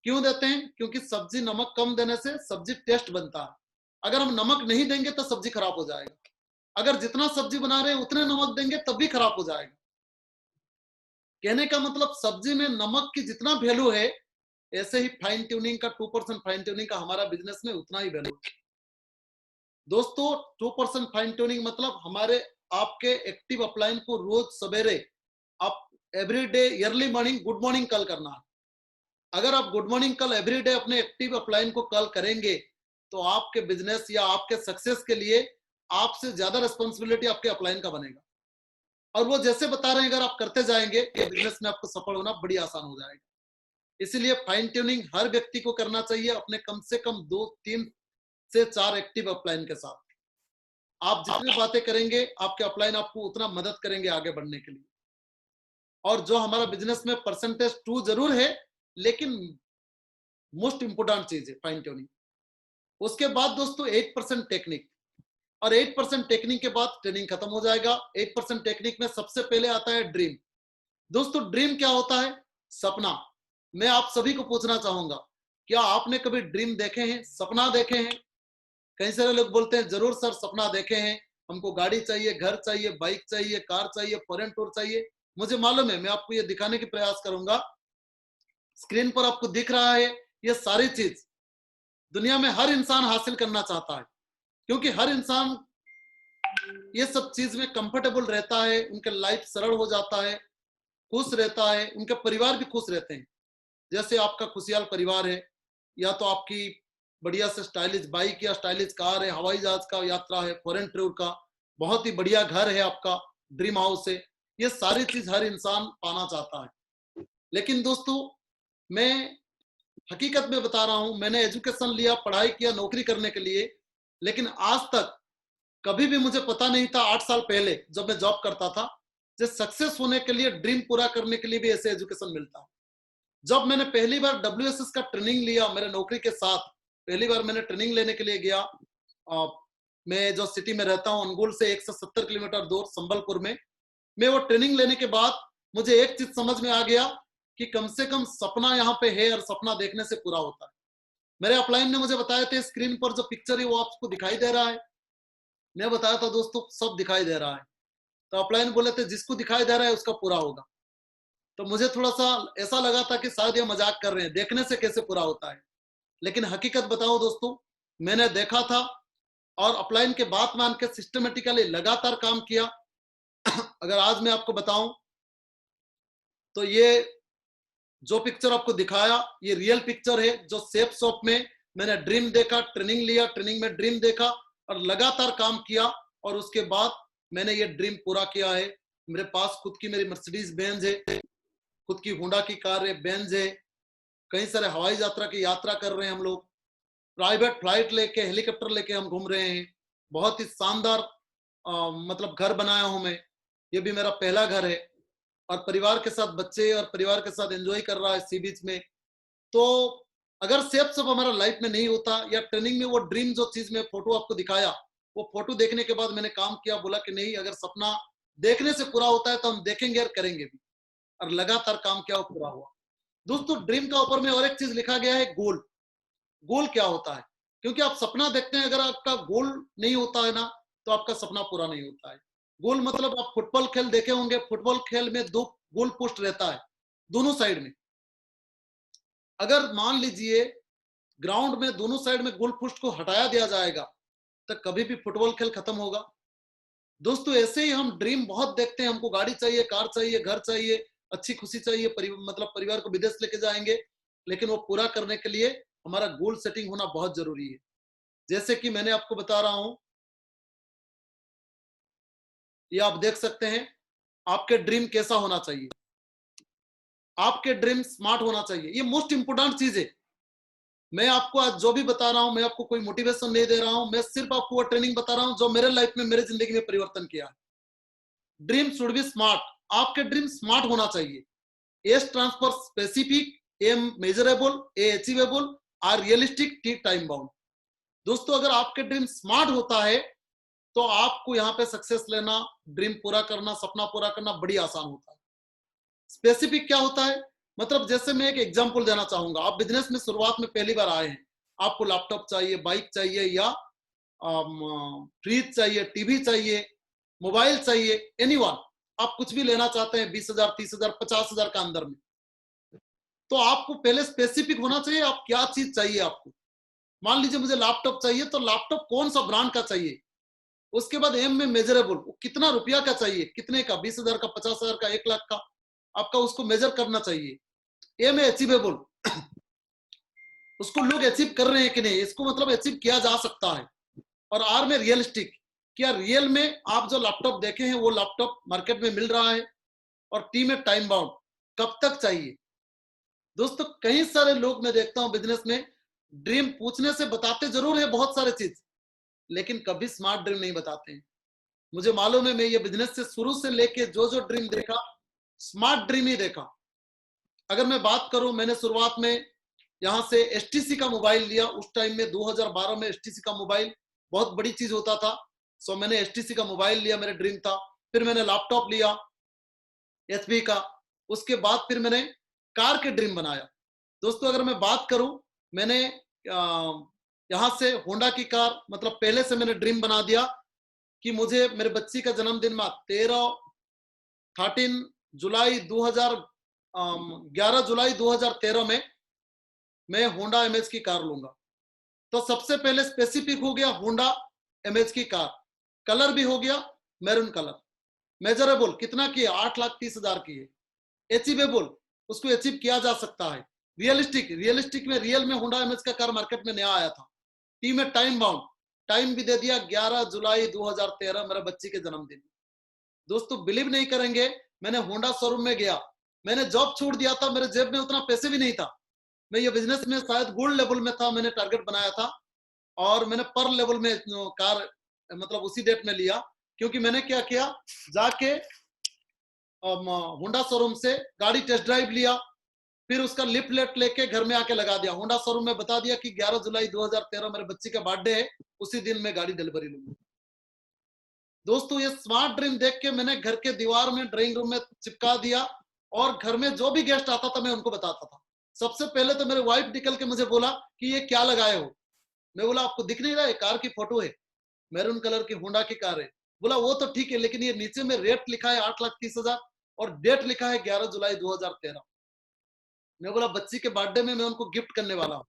B: क्यों देते हैं? क्योंकि सब्जी नमक कम देने से सब्जी टेस्ट बनता है। अगर हम नमक नहीं देंगे तो सब्जी खराब हो जाएगा। अगर जितना सब्जी बना रहे हैं उतने नमक देंगे तब भी खराब हो जाएगा। कहने का मतलब सब्जी में नमक की जितना वैल्यू है, ऐसे ही फाइन ट्यूनिंग का 2% फाइन ट्यूनिंग का हमारा बिजनेस में उतना ही वैल्यू है। दोस्तों, 2% फाइन ट्यूनिंग मतलब हमारे आपके एक्टिव अपलाइन को रोज सवेरे आप everyday early morning good morning call करना है। अगर आप गुड मॉर्निंग कल एवरीडे अपने एक्टिव अपलाइन को कॉल करेंगे तो आपके बिजनेस या आपके सक्सेस के लिए आपसे ज्यादा रिस्पॉन्सिबिलिटी आपके अपलाइन का बनेगा। और वो जैसे बता रहे हैं अगर आप करते जाएंगे तो बिजनेस में आपको सफल होना बड़ी आसान हो जाएगा। इसीलिए फाइन ट्यूनिंग हर व्यक्ति को करना चाहिए अपने कम से कम 2-3 से 4 एक्टिव अपलाइन के साथ। आप जितनी बातें करेंगे आपके अपलाइन आपको उतना मदद करेंगे आगे बढ़ने के लिए। और जो हमारा बिजनेस में परसेंटेज 2 जरूर है, लेकिन मोस्ट इंपोर्टेंट चीज है फाइन ट्यूनिंग। उसके बाद दोस्तों 8% टेक्निक, और 8% टेक्निक के बाद ट्रेनिंग खत्म हो जाएगा। 8% टेक्निक में सबसे पहले आता है ड्रीम। दोस्तों, ड्रीम क्या होता है? सपना। मैं आप सभी को पूछना चाहूंगा, क्या आपने कभी ड्रीम देखे हैं, सपना देखे हैं? कई सारे लोग बोलते हैं जरूर सर सपना देखे हैं, हमको गाड़ी चाहिए, घर चाहिए, बाइक चाहिए, कार चाहिए, फॉरेन टूर चाहिए। मुझे मालूम है, मैं आपको ये दिखाने की प्रयास करूंगा स्क्रीन पर आपको दिख रहा है, ये सारी चीज दुनिया में हर इंसान हासिल करना चाहता है, क्योंकि हर इंसान ये सब चीज में कंफर्टेबल रहता है, उनका लाइफ सरल हो जाता है, खुश रहता है, उनके परिवार भी खुश रहते हैं। जैसे आपका खुशहाल परिवार है, या तो आपकी बढ़िया से स्टाइलिश बाइक या स्टाइलिश कार है, हवाई जहाज का यात्रा है, फॉरेन टूर का, बहुत ही बढ़िया घर है आपका, ड्रीम हाउस है, ये सारी चीज हर इंसान पाना चाहता है। लेकिन दोस्तों, मैं हकीकत में बता रहा हूं, मैंने एजुकेशन लिया, पढ़ाई किया नौकरी करने के लिए, लेकिन आज तक कभी भी मुझे पता नहीं था, 8 साल पहले जब मैं जॉब करता था, जो सक्सेस होने के लिए, ड्रीम पूरा करने के लिए भी ऐसे एजुकेशन मिलता है। जब मैंने पहली बार WSS का ट्रेनिंग लिया मेरे नौकरी के साथ, पहली बार मैंने ट्रेनिंग लेने के लिए गया, मैं जो सिटी में रहता हूँ अंगुल से 170 किलोमीटर दूर संबलपुर में, मैं वो ट्रेनिंग लेने के बाद मुझे एक चीज समझ में आ गया कि कम से कम सपना यहाँ पे है और सपना देखने से पूरा होता है। मेरे अपलाइन ने मुझे बताया थे, स्क्रीन पर जो पिक्चर है वो आपको दिखाई दे रहा है, मैं बताया था दोस्तों सब दिखाई दे रहा है। तो अपलाइन बोले थे जिसको दिखाई दे रहा है उसका पूरा होगा। तो मुझे थोड़ा सा ऐसा लगा था कि शायद ये मजाक कर रहे हैं, देखने से कैसे पूरा होता है। लेकिन हकीकत बताओ दोस्तों, मैंने देखा था और अपलाइन के बात मान के सिस्टमेटिकली लगातार काम किया। अगर आज मैं आपको बताऊं तो ये जो पिक्चर आपको दिखाया ये रियल पिक्चर है, जो सेफ शॉप में मैंने ड्रीम देखा, ट्रेनिंग लिया, ट्रेनिंग में ड्रीम देखा और लगातार काम किया, और उसके बाद मैंने ये ड्रीम पूरा किया है। मेरे पास खुद की मेरी मर्सिडीज बेंज है, खुद की होंडा की कार है, बेंज है, कई सारे हवाई यात्रा की यात्रा कर रहे हैं हम लोग, प्राइवेट फ्लाइट लेके, हेलीकॉप्टर लेके हम घूम रहे हैं, बहुत ही शानदार मतलब घर बनाया हूं मैं, ये भी मेरा पहला घर है, और परिवार के साथ, बच्चे और परिवार के साथ एंजॉय कर रहा है सी बीच में। तो अगर सेफ सब हमारा लाइफ में नहीं होता, या ट्रेनिंग में वो ड्रीम जो चीज में फोटो आपको दिखाया, वो फोटो देखने के बाद मैंने काम किया, बोला कि नहीं, अगर सपना देखने से पूरा होता है तो हम देखेंगे और करेंगे भी, और लगातार काम किया और पूरा हुआ। दोस्तों, ड्रीम का ऊपर में और एक चीज लिखा गया है, गोल। गोल क्या होता है? क्योंकि आप सपना देखते हैं, अगर आपका गोल नहीं होता है ना, तो आपका सपना पूरा नहीं होता है। गोल मतलब आप फुटबॉल खेल देखे होंगे, फुटबॉल खेल में 2 गोल पोस्ट रहता है दोनों साइड में। अगर मान लीजिए ग्राउंड में दोनों साइड में गोल पोस्ट को हटाया दिया जाएगा, तो कभी भी फुटबॉल खेल खत्म होगा। दोस्तों, ऐसे ही हम ड्रीम बहुत देखते हैं, हमको गाड़ी चाहिए, कार चाहिए, घर चाहिए, अच्छी खुशी चाहिए, मतलब परिवार को विदेश लेके जाएंगे, लेकिन वो पूरा करने के लिए हमारा गोल सेटिंग होना बहुत जरूरी है। जैसे कि मैंने आपको बता रहा हूं, ये आप देख सकते हैं, आपके ड्रीम कैसा होना चाहिए, आपके ड्रीम स्मार्ट होना चाहिए, ये मोस्ट इंपोर्टेंट चीज है। मैं आपको आज जो भी बता रहा हूं, मैं आपको कोई मोटिवेशन नहीं दे रहा हूं, मैं सिर्फ आपको वो ट्रेनिंग बता रहा हूं जो मेरे लाइफ में, मेरे जिंदगी में परिवर्तन किया है। ड्रीम शुड बी स्मार्ट, आपके ड्रीम स्मार्ट होना चाहिए। S transfer specific, M measurable, A achievable, R realistic, T time bound. दोस्तों, अगर आपके ड्रीम स्मार्ट होता है तो आपको यहाँ पे सक्सेस लेना, ड्रीम पूरा करना, सपना पूरा करना बड़ी आसान होता है। स्पेसिफिक क्या होता है? मतलब जैसे मैं एक एग्जांपल देना चाहूंगा, आप बिजनेस में शुरुआत में पहली बार आए हैं, आपको लैपटॉप चाहिए, बाइक चाहिए, या फ्रिज चाहिए, टीवी चाहिए, मोबाइल चाहिए, एनीवन, आप कुछ भी लेना चाहते हैं 20,000, 30,000, 50,000 का अंदर में, तो आपको पहले स्पेसिफिक होना चाहिए आप क्या चीज चाहिए आपको। मान लीजिए मुझे लैपटॉप चाहिए, तो लैपटॉप कौन सा ब्रांड का चाहिए। उसके बाद एम में मेजरेबल, कितना रुपया का चाहिए, कितने का, 20,000 का, 50,000 का, 1 लाख का, आपका उसको मेजर करना चाहिए। ए में अचीवेबल, उसको लोग अचीव कर रहे हैं कि नहीं, इसको मतलब अचीव किया जा सकता है। और आर में रियलिस्टिक, क्या रियल में आप जो लैपटॉप देखे हैं वो लैपटॉप मार्केट में मिल रहा है। और टी में टाइम बाउंड, कब तक चाहिए। दोस्तों, कई सारे लोग मैं देखता हूं बिजनेस में, ड्रीम पूछने से बताते जरूर है बहुत सारे चीज, लेकिन कभी स्मार्ट ड्रीम नहीं बताते हैं। मुझे मालूम है, मैं ये बिजनेस से शुरू से लेके जो जो ड्रीम देखा, स्मार्ट ड्रीम ही देखा। अगर मैं बात करूं, मैंने शुरुआत में यहाँ से एसटीसी का मोबाइल लिया, उस टाइम में 2012 में एसटीसी का मोबाइल बहुत बड़ी चीज होता था। सो मैंने एसटीसी का मोबाइल लिया, मेरा ड्रीम था। फिर मैंने लैपटॉप लिया एचपी का, उसके बाद फिर मैंने कार के ड्रीम बनाया। दोस्तों, अगर मैं बात करूं, मैंने यहाँ से होंडा की कार, मतलब पहले से मैंने ड्रीम बना दिया कि मुझे मेरे बच्ची का जन्मदिन में 13 जुलाई 11 जुलाई 2013 में मैं होंडा एमएच की कार लूंगा। तो सबसे पहले स्पेसिफिक हो गया होंडा एमएच की कार, कलर भी हो गया मैरून कलर। मेजरेबल कितना की है? 8,30,000 की है। अचीवेबल, उसको अचीव किया जा सकता है। रियलिस्टिक, रियलिस्टिक में रियल में होंडा एमएच का कार मार्केट में नया आया था। टीम में टाइम बाउंड, टाइम भी दे दिया 11 जुलाई 2013, मेरे बच्ची के जन्मदिन। दोस्तों बिलीव नहीं करेंगे, मैंने होंडा शोरूम में गया, मैंने जॉब छोड़ दिया था, मेरे जेब में उतना पैसे भी नहीं था। मैं ये बिजनेस में शायद गोल्ड लेवल में था, मैंने टारगेट बनाया था और मैंने पर लेवल में कार मतलब उसी डेट में लिया। क्योंकि मैंने क्या किया, जाके होंडा शोरूम से गाड़ी टेस्ट ड्राइव लिया, फिर उसका लिफलेट लेके घर में आके लगा दिया। होंडा शोरूम में बता दिया कि 11 जुलाई 2013 मेरे बच्ची का बर्थडे है, उसी दिन मैं गाड़ी डिलीवरी लूंगा। दोस्तों ये स्मार्ट ड्रीम देख के मैंने घर के दीवार में, ड्राइंग रूम में चिपका दिया और घर में जो भी गेस्ट आता था मैं उनको बताता था। सबसे पहले तो मेरे वाइफ निकल के मुझे बोला कि ये क्या लगाए हो। मैं बोला आपको दिख नहीं रहा है, कार की फोटो है, मैरून कलर की होंडा की कार है। बोला वो तो ठीक है, लेकिन ये नीचे में रेट लिखा है 8,30,000 और डेट लिखा है 11 जुलाई 2013। मैं बोला बच्ची के बर्थडे में मैं उनको गिफ्ट करने वाला हूँ।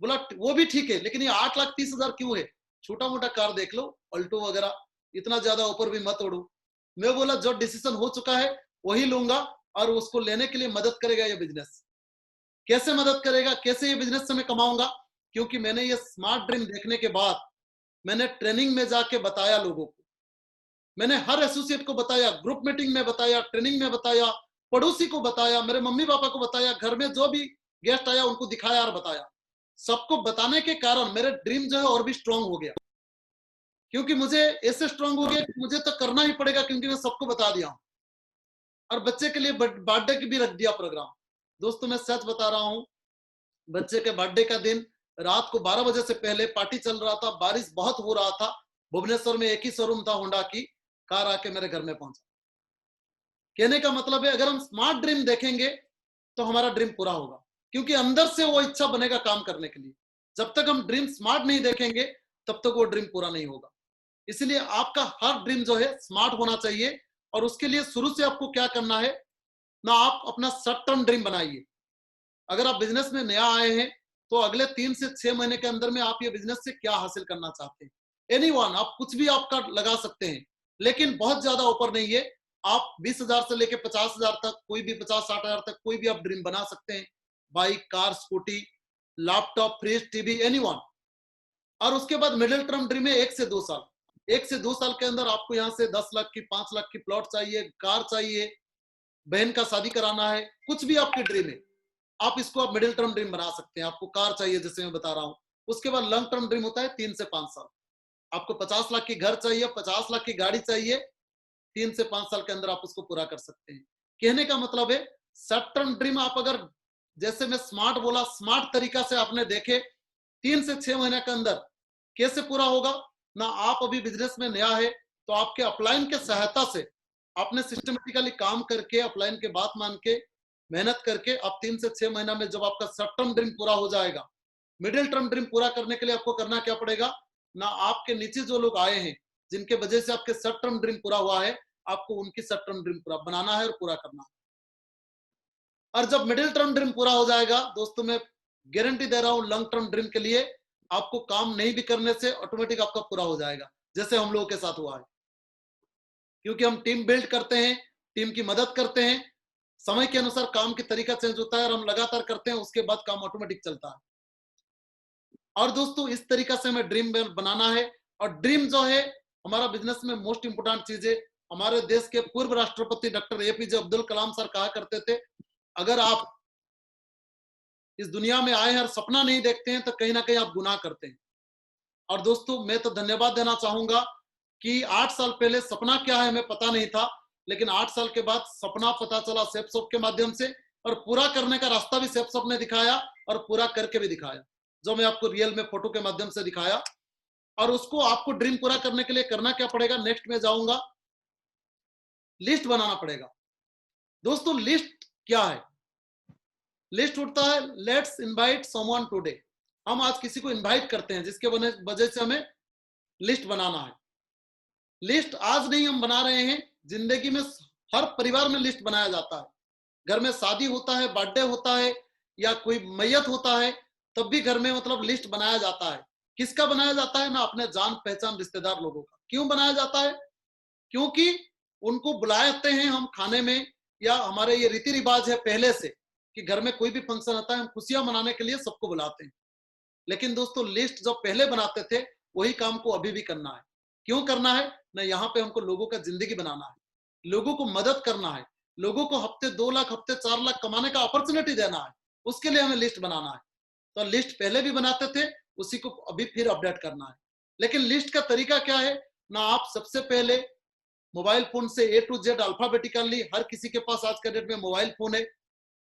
B: बोला वो भी ठीक है, लेकिन ये 8,30,000 क्यों है? छोटा मोटा कार देख लो, अल्टो वगैरह, इतना ज्यादा ऊपर भी मत उड़ो। मैं बोला जो डिसीजन हो चुका है वही लूंगा और उसको लेने के लिए मदद करेगा ये बिजनेस। कैसे मदद करेगा, कैसे ये बिजनेस से मैं कमाऊंगा? क्योंकि मैंने ये स्मार्ट ड्रीम देखने के बाद मैंने ट्रेनिंग में जाके बताया लोगों को, मैंने हर एसोसिएट को बताया, ग्रुप मीटिंग में बताया, ट्रेनिंग में बताया, पड़ोसी को बताया, मेरे मम्मी पापा को बताया, घर में जो भी गेस्ट आया उनको दिखाया और बताया। सबको बताने के कारण मेरे ड्रीम जो है और भी स्ट्रांग हो गया। क्योंकि मुझे ऐसे स्ट्रांग हो गया कि मुझे तो करना ही पड़ेगा, क्योंकि मैं सबको बता दिया हूं। और बच्चे के लिए बर्थडे की भी रख दिया प्रोग्राम। दोस्तों मैं सच बता रहा हूं, बच्चे के बर्थडे का दिन रात को 12 बजे से पहले पार्टी चल रहा था, बारिश बहुत हो रहा था। भुवनेश्वर में एक ही शोरूम था होंडा की, कार आके मेरे घर में पहुंचा। कहने का मतलब है अगर हम स्मार्ट ड्रीम देखेंगे तो हमारा ड्रीम पूरा होगा, क्योंकि अंदर से वो इच्छा बनेगा काम करने के लिए। जब तक हम ड्रीम स्मार्ट नहीं देखेंगे तब तक वो ड्रीम पूरा नहीं होगा। इसलिए आपका हर ड्रीम जो है स्मार्ट होना चाहिए और उसके लिए शुरू से आपको क्या करना है ना, आप अपना शॉर्ट टर्म ड्रीम बनाइए। अगर आप बिजनेस में नया आए हैं तो अगले 3 से 6 महीने के अंदर में आप ये बिजनेस से क्या हासिल करना चाहते हैं। एनीवन, आप कुछ भी आपका लगा सकते हैं, लेकिन बहुत ज्यादा ऊपर नहीं है। आप 20,000 से लेके 50,000 तक, कोई भी 50-60,000 तक कोई भी आप ड्रीम बना सकते हैं। Bike, car, scooty, laptop, fridge, TV, anyone. और उसके बाद मिडिल टर्म ड्रीम है 1 से 2 साल। 1 से 2 साल के अंदर आपको यहाँ से 10 लाख की, 5 लाख की प्लॉट चाहिए, कार चाहिए, बहन का शादी कराना है, कुछ भी आपकी ड्रीम है, आप इसको आप मिडिल टर्म ड्रीम बना सकते हैं। आपको कार चाहिए जैसे मैं बता रहा हूँ। उसके बाद लॉन्ग टर्म ड्रीम होता है 3 से 5 साल। आपको 50 लाख की घर चाहिए, 50 लाख की गाड़ी चाहिए, 3 से 5 साल के अंदर आप उसको पूरा कर सकते हैं। कहने का मतलब है शॉर्ट टर्म ड्रीम आप अगर, जैसे मैं स्मार्ट बोला, स्मार्ट तरीका से आपने देखे 3 से 6 महीने के अंदर कैसे पूरा होगा ना। आप अभी बिजनेस में नया है तो आपके अपलाइन के सहायता से आपने सिस्टमेटिकली काम करके, अपलाइन के बात मान के, मेहनत करके आप 3 से 6 महीना में जब आपका शॉर्ट टर्म ड्रीम पूरा हो जाएगा, मिडिल टर्म ड्रीम पूरा करने के लिए आपको करना क्या पड़ेगा ना, आपके नीचे जो लोग आए हैं जिनके वजह से आपके शॉर्ट टर्म ड्रीम पूरा हुआ है, आपको उनकी शॉर्ट टर्म ड्रीम पूरा बनाना है और पूरा करना है। और जब मिडिल टर्म ड्रीम पूरा हो जाएगा दोस्तों, मैं गारंटी दे रहा हूं लॉन्ग टर्म ड्रीम के लिए आपको काम नहीं भी करने से ऑटोमेटिक आपका पूरा हो जाएगा, जैसे हम लोगों के साथ हुआ है। क्योंकि हम टीम बिल्ड करते हैं, टीम की मदद करते हैं, समय के अनुसार काम की तरीका चेंज होता है और हम लगातार करते हैं, उसके बाद काम ऑटोमेटिक चलता है। और दोस्तों इस तरीका से हमें ड्रीम बनाना है। और ड्रीम जो है हमारा बिजनेस में मोस्ट इंपोर्टेंट चीज है। हमारे देश के पूर्व राष्ट्रपति doctor APJ Abdul Kalam sir कहा करते थे, अगर आप इस दुनिया में आए हैं और सपना नहीं देखते हैं तो कहीं ना कहीं आप गुनाह करते हैं। और दोस्तों मैं तो धन्यवाद देना चाहूंगा कि 8 साल पहले सपना क्या है हमें पता नहीं था, लेकिन 8 साल के बाद सपना पता चला सेफसॉफ्ट के माध्यम से, और पूरा करने का रास्ता भी सेफसॉफ्ट ने दिखाया और पूरा करके भी दिखाया, जो मैं आपको रियल में फोटो के माध्यम से दिखाया। और उसको आपको ड्रीम पूरा करने के लिए करना क्या पड़ेगा, नेक्स्ट में जाऊंगा, लिस्ट बनाना पड़ेगा। दोस्तों लिस्ट क्या है? लिस्ट उठता है लेट्स इनवाइट समवन टुडे। हम आज किसी को इनवाइट करते हैं जिसके वजह से हमें लिस्ट बनाना है। लिस्ट आज नहीं हम बना रहे हैं, जिंदगी में हर परिवार में लिस्ट बनाया जाता है। घर में शादी होता है, बर्थडे होता है या कोई मैयत होता है, तब भी घर में मतलब लिस्ट बनाया जाता है। किसका बनाया जाता है? ना अपने जान पहचान रिश्तेदार लोगों का। क्यों बनाया जाता है? क्योंकि उनको बुलाते हैं हम खाने में, या हमारे ये रीति रिवाज है पहले से कि घर में कोई भी फंक्शन आता है हम खुशियां मनाने के लिए सबको बुलाते हैं। लेकिन दोस्तों लिस्ट जो पहले बनाते थे वही काम को अभी भी करना है। क्यों करना है? ना यहाँ पे हमको लोगों का जिंदगी बनाना है, लोगों को मदद करना है, लोगों को हफ्ते 2 लाख हफ्ते 4 लाख कमाने का अपॉर्चुनिटी देना है, उसके लिए हमें लिस्ट बनाना है। तो लिस्ट पहले भी बनाते थे, उसी को अभी फिर अपडेट करना है। लेकिन लिस्ट का तरीका क्या है? ना आप सबसे पहले मोबाइल फोन से ए टू जेड अल्फाबेटिकली, हर किसी के पास आज के डेट में मोबाइल फोन है,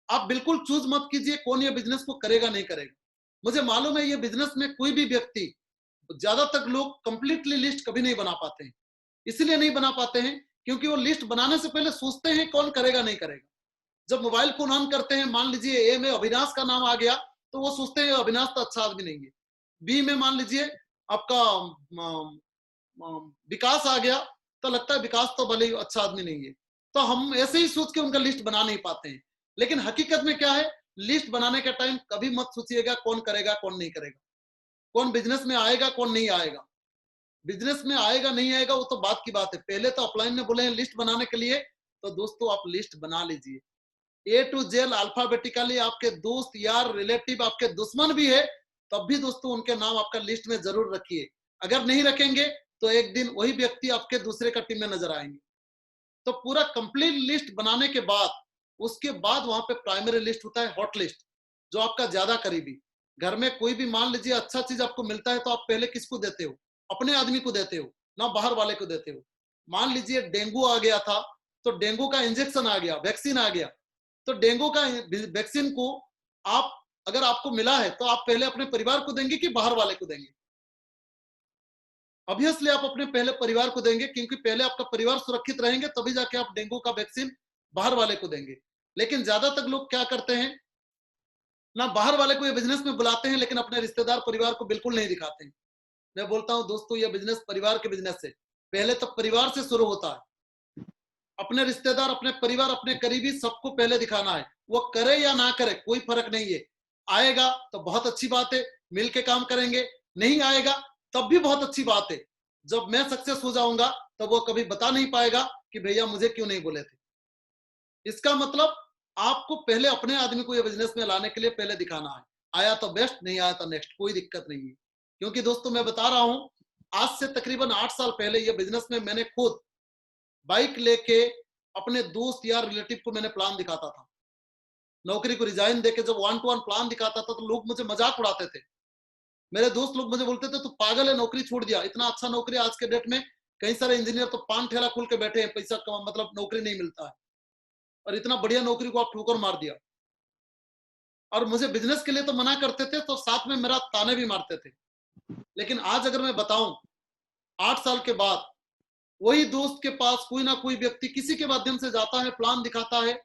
B: आप बिल्कुल चूज मत कीजिए कौन ये बिजनेस को करेगा नहीं करेगा। मुझे मालूम है ये बिजनेस में कोई भी व्यक्ति, ज्यादातर लोग कंप्लीटली लिस्ट कभी नहीं बना पाते हैं। इसलिए नहीं बना पाते हैं क्योंकि वो लिस्ट बनाने से पहले सोचते हैं कौन करेगा नहीं करेगा। जब मोबाइल फोन ऑन करते हैं, मान लीजिए ए में अविनाश का नाम आ गया, तो वो सोचते हैं अविनाश तो अच्छा आदमी नहीं है। बी में मान लीजिए आपका विकास आ गया, तो लगता है विकास तो भले ही अच्छा आदमी नहीं है। तो हम ऐसे ही सोच के उनका लिस्ट बना नहीं पाते हैं। लेकिन हकीकत में क्या है, लिस्ट बनाने के टाइम कभी मत सोचिएगा कौन करेगा कौन नहीं करेगा, कौन बिजनेस में आएगा कौन नहीं आएगा। बिजनेस में आएगा नहीं आएगा वो तो बात की बात है। पहले तो अपलाइन ने बोले हैं लिस्ट बनाने के लिए, तो दोस्तों आप लिस्ट बना लीजिए ए टू जेड अल्फाबेटिकली। आपके दोस्त यार रिलेटिव आपके दुश्मन भी है, तब भी दोस्तों उनके नाम आपका लिस्ट में जरूर रखिए। अगर नहीं रखेंगे तो एक दिन वही व्यक्ति आपके दूसरे का टीम में नजर आएंगे। तो पूरा कंप्लीट लिस्ट बनाने के बाद, उसके बाद वहां पे प्राइमरी लिस्ट होता है, हॉट लिस्ट, जो आपका ज्यादा करीबी। घर में कोई भी मान लीजिए अच्छा चीज आपको मिलता है तो आप पहले किसको देते हो? अपने आदमी को देते हो, ना बाहर वाले को देते हो। मान लीजिए डेंगू आ गया था, तो डेंगू का इंजेक्शन आ गया, वैक्सीन आ गया, तो डेंगू का वैक्सीन को आप, अगर आपको मिला है तो आप पहले अपने परिवार को देंगे कि बाहर वाले को देंगे? ऑब्वियसली आप अपने पहले परिवार को देंगे, क्योंकि पहले आपका परिवार सुरक्षित रहेंगे तभी जाके आप डेंगू का वैक्सीन बाहर वाले को देंगे। लेकिन ज्यादातर लोग क्या करते हैं, ना बाहर वाले को ये बिजनेस में बुलाते हैं लेकिन अपने रिश्तेदार परिवार को बिल्कुल नहीं दिखाते हैं। मैं बोलता हूं दोस्तों ये बिजनेस परिवार के बिजनेस है, पहले तो परिवार से शुरू होता है। अपने रिश्तेदार, अपने परिवार, अपने करीबी सबको पहले दिखाना है। वो करे या ना करे कोई फर्क नहीं है। आएगा तो बहुत अच्छी बात है, मिलके काम करेंगे। नहीं आएगा तब भी बहुत अच्छी बात है। जब मैं सक्सेस हो जाऊंगा तब वो कभी बता नहीं पाएगा कि भैया मुझे क्यों नहीं बोले थे। इसका मतलब आपको पहले अपने आदमी को ये बिजनेस में लाने के लिए पहले दिखाना है। आया तो बेस्ट, नहीं आया तो नेक्स्ट, कोई दिक्कत नहीं है। क्योंकि दोस्तों मैं बता रहा हूं, आज से तकरीबन 8 साल पहले ये बिजनेस में मैंने खुद बाइक लेके अपने दोस्त यार रिलेटिव को मैंने प्लान दिखाता था। नौकरी को रिजाइन देके जब 1 to 1 प्लान दिखाता था तो लोग मुझे मजाक उड़ाते थे। मेरे दोस्त लोग मुझे बोलते थे तू पागल है, नौकरी छोड़ दिया, इतना अच्छा नौकरी। आज के डेट में कई सारे इंजीनियर तो पान ठेला खोल के बैठे हैं, पैसा कमा, मतलब नौकरी नहीं मिलता है, और इतना बढ़िया नौकरी को आप ठोकर मार दिया। और मुझे बिजनेस के लिए तो मना करते थे, तो साथ में मेरा ताने भी मारते थे। लेकिन आज अगर मैं बताऊं, 8 साल के बाद वही दोस्त के पास कोई ना कोई व्यक्ति किसी के माध्यम से जाता है, प्लान दिखाता है,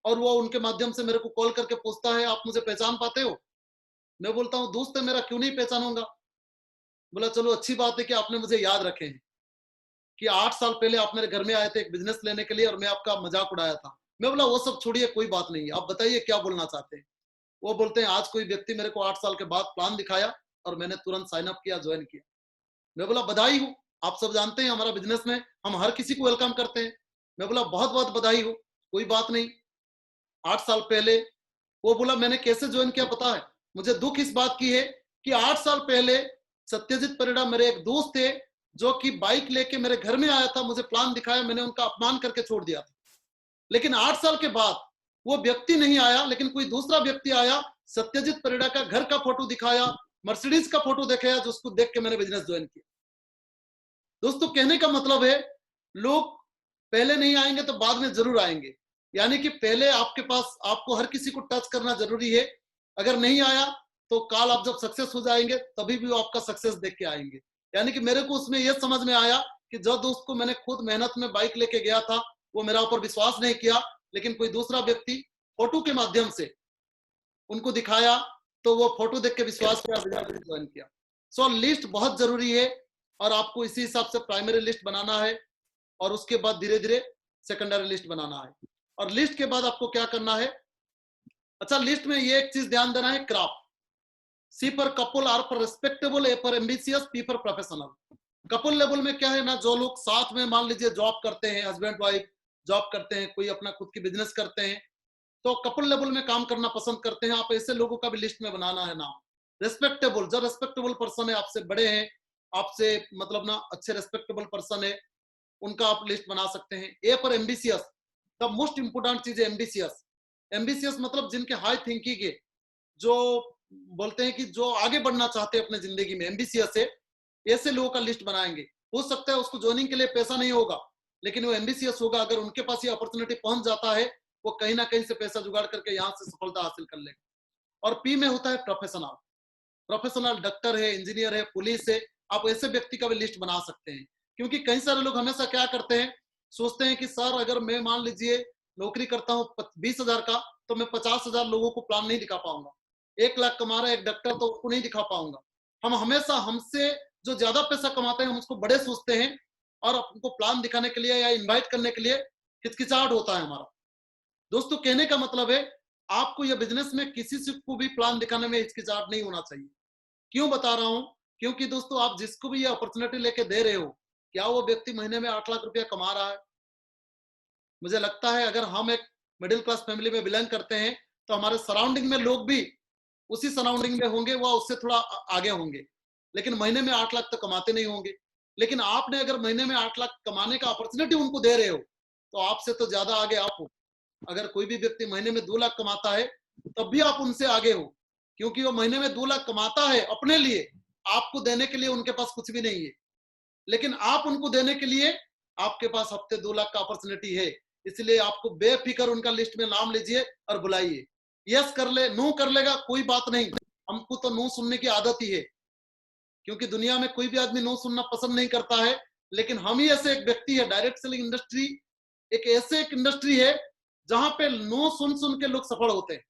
B: और वो उनके माध्यम से मेरे को कॉल करके पूछता है आप मुझे पहचान पाते हो? मैं बोलता हूँ दोस्त है मेरा, क्यों नहीं पहचानूंगा। बोला चलो अच्छी बात है कि आपने मुझे याद रखे हैं कि 8 साल पहले आप मेरे घर में आए थे एक बिजनेस लेने के लिए और मैं आपका मजाक उड़ाया था। मैं बोला वो सब छोड़िए, कोई बात नहीं है, आप बताइए क्या बोलना चाहते हैं। वो बोलते हैं आज कोई व्यक्ति मेरे को 8 साल के बाद प्लान दिखाया और मैंने तुरंत साइन अप किया, ज्वाइन किया। मैं बोला बधाई हो, आप सब जानते हैं हमारा बिजनेस में हम हर किसी को वेलकम करते हैं। मैं बोला बहुत बहुत बधाई हो, कोई बात नहीं। 8 साल पहले वो बोला मैंने कैसे ज्वाइन किया पता है? मुझे दुख इस बात की है कि 8 साल पहले सत्यजीत परिड़ा मेरे एक दोस्त थे जो कि बाइक लेके मेरे घर में आया था, मुझे प्लान दिखाया, मैंने उनका अपमान करके छोड़ दिया था। लेकिन 8 साल के बाद वो व्यक्ति नहीं आया, लेकिन कोई दूसरा व्यक्ति आया, सत्यजीत परिड़ा का घर का फोटो दिखाया, मर्सिडीज का फोटो दिखाया, जो उसको देख के मैंने बिजनेस ज्वाइन किया। दोस्तों कहने का मतलब है लोग पहले नहीं आएंगे तो बाद में जरूर आएंगे। यानी कि पहले आपके पास, आपको हर किसी को टच करना जरूरी है। अगर नहीं आया तो काल आप जब सक्सेस हो जाएंगे तभी भी वो आपका सक्सेस देख के आएंगे। यानी कि मेरे को उसमें यह समझ में आया कि जो दोस्त को मैंने खुद मेहनत में बाइक लेके गया था वो मेरा ऊपर विश्वास नहीं किया, लेकिन कोई दूसरा व्यक्ति फोटो के माध्यम से उनको दिखाया तो वो फोटो देख के विश्वास किया, ज्वाइन किया। सो लिस्ट बहुत जरूरी है और आपको इसी हिसाब से प्राइमरी लिस्ट बनाना है और उसके बाद धीरे धीरे सेकेंडरी लिस्ट बनाना है। और लिस्ट के बाद आपको क्या करना है, अच्छा लिस्ट में ये एक चीज ध्यान देना है, क्राफ्ट। सी पर कपल, आर पर रिस्पेक्टेबल, ए पर एम्बिशियस, पी पर प्रोफेशनल। कपल लेवल में क्या है ना, जो लोग साथ में मान लीजिए जॉब करते हैं, हस्बैंड वाइफ जॉब करते हैं, कोई अपना खुद की बिजनेस करते हैं, तो कपल लेवल में काम करना पसंद करते हैं, आप ऐसे लोगों का भी लिस्ट में बनाना है नाम। रिस्पेक्टेबल, जो रिस्पेक्टेबल पर्सन है, आपसे बड़े हैं, आपसे मतलब ना अच्छे रिस्पेक्टेबल पर्सन है, उनका आप लिस्ट बना सकते हैं। ए पर एम्बिशियस, द मोस्ट इंपोर्टेंट चीज है एम्बिशियस। एम्बिशियस मतलब जिनके हाई थिंकिंग है, जो बोलते हैं कि जो आगे बढ़ना चाहते हैं अपने जिंदगी में, एम्बिशियस है, ऐसे लोगों का लिस्ट बनाएंगे। हो सकता है उसको ज्वाइनिंग के लिए पैसा नहीं होगा, लेकिन वो एम्बिशियस होगा, अगर उनके पास ये अपॉर्चुनिटी पहुंच जाता है, वो कहीं ना कहीं से पैसा जुगाड़ करके यहाँ से सफलता हासिल कर लेगा। और पी में होता है प्रोफेशनल। प्रोफेशनल डॉक्टर है, इंजीनियर है, पुलिस है, आप ऐसे व्यक्ति का भी लिस्ट बना सकते हैं। क्योंकि कई सारे लोग हमेशा क्या करते हैं, सोचते हैं कि सर अगर मैं मान लीजिए नौकरी करता हूँ 20,000 का, तो मैं 50,000 लोगों को प्लान नहीं दिखा पाऊंगा। 1 लाख कमा रहा है एक डॉक्टर, तो उसको नहीं दिखा पाऊंगा। हम हमेशा हमसे जो ज्यादा पैसा कमाते हैं, हम उसको बड़े सोचते हैं, और उनको प्लान दिखाने के लिए या इन्वाइट करने के लिए हिचकिचाहट होता है हमारा। दोस्तों कहने का मतलब है, आपको यह बिजनेस में किसी से को भी प्लान दिखाने में हिचकिचाहट नहीं होना चाहिए। क्यों बता रहा हूं, क्योंकि दोस्तों आप जिसको भी ये अपॉर्चुनिटी लेके दे रहे हो, क्या वो व्यक्ति महीने में 8 लाख रुपया कमा रहा है? मुझे लगता है अगर हम एक मिडिल क्लास फैमिली में बिलोंग करते हैं, तो हमारे सराउंडिंग में लोग भी उसी सराउंडिंग में होंगे, वह उससे थोड़ा आगे होंगे, लेकिन महीने में 8 लाख तो कमाते नहीं होंगे। लेकिन आपने अगर महीने में 8 लाख कमाने का अपॉर्चुनिटी उनको दे रहे हो, तो आपसे तो ज्यादा आगे आप हो। अगर कोई भी व्यक्ति महीने में 2 लाख कमाता है, तब भी आप उनसे आगे हो, क्योंकि वो महीने में 2 लाख कमाता है अपने लिए, आपको देने के लिए उनके पास कुछ भी नहीं है। लेकिन आप उनको देने के लिए आपके पास हफ्ते 2 लाख का अपॉर्चुनिटी है। इसलिए आपको बेफिक्र उनका लिस्ट में नाम लीजिए और बुलाइए। यस कर ले, नो कर लेगा, कोई बात नहीं, हमको तो नो सुनने की आदत ही है, क्योंकि दुनिया में कोई भी आदमी नो सुनना पसंद नहीं करता है। लेकिन हम ही ऐसे एक व्यक्ति है, डायरेक्ट सेलिंग इंडस्ट्री एक ऐसे एक इंडस्ट्री है जहां पे नो सुन सुन के लोग सफल होते हैं।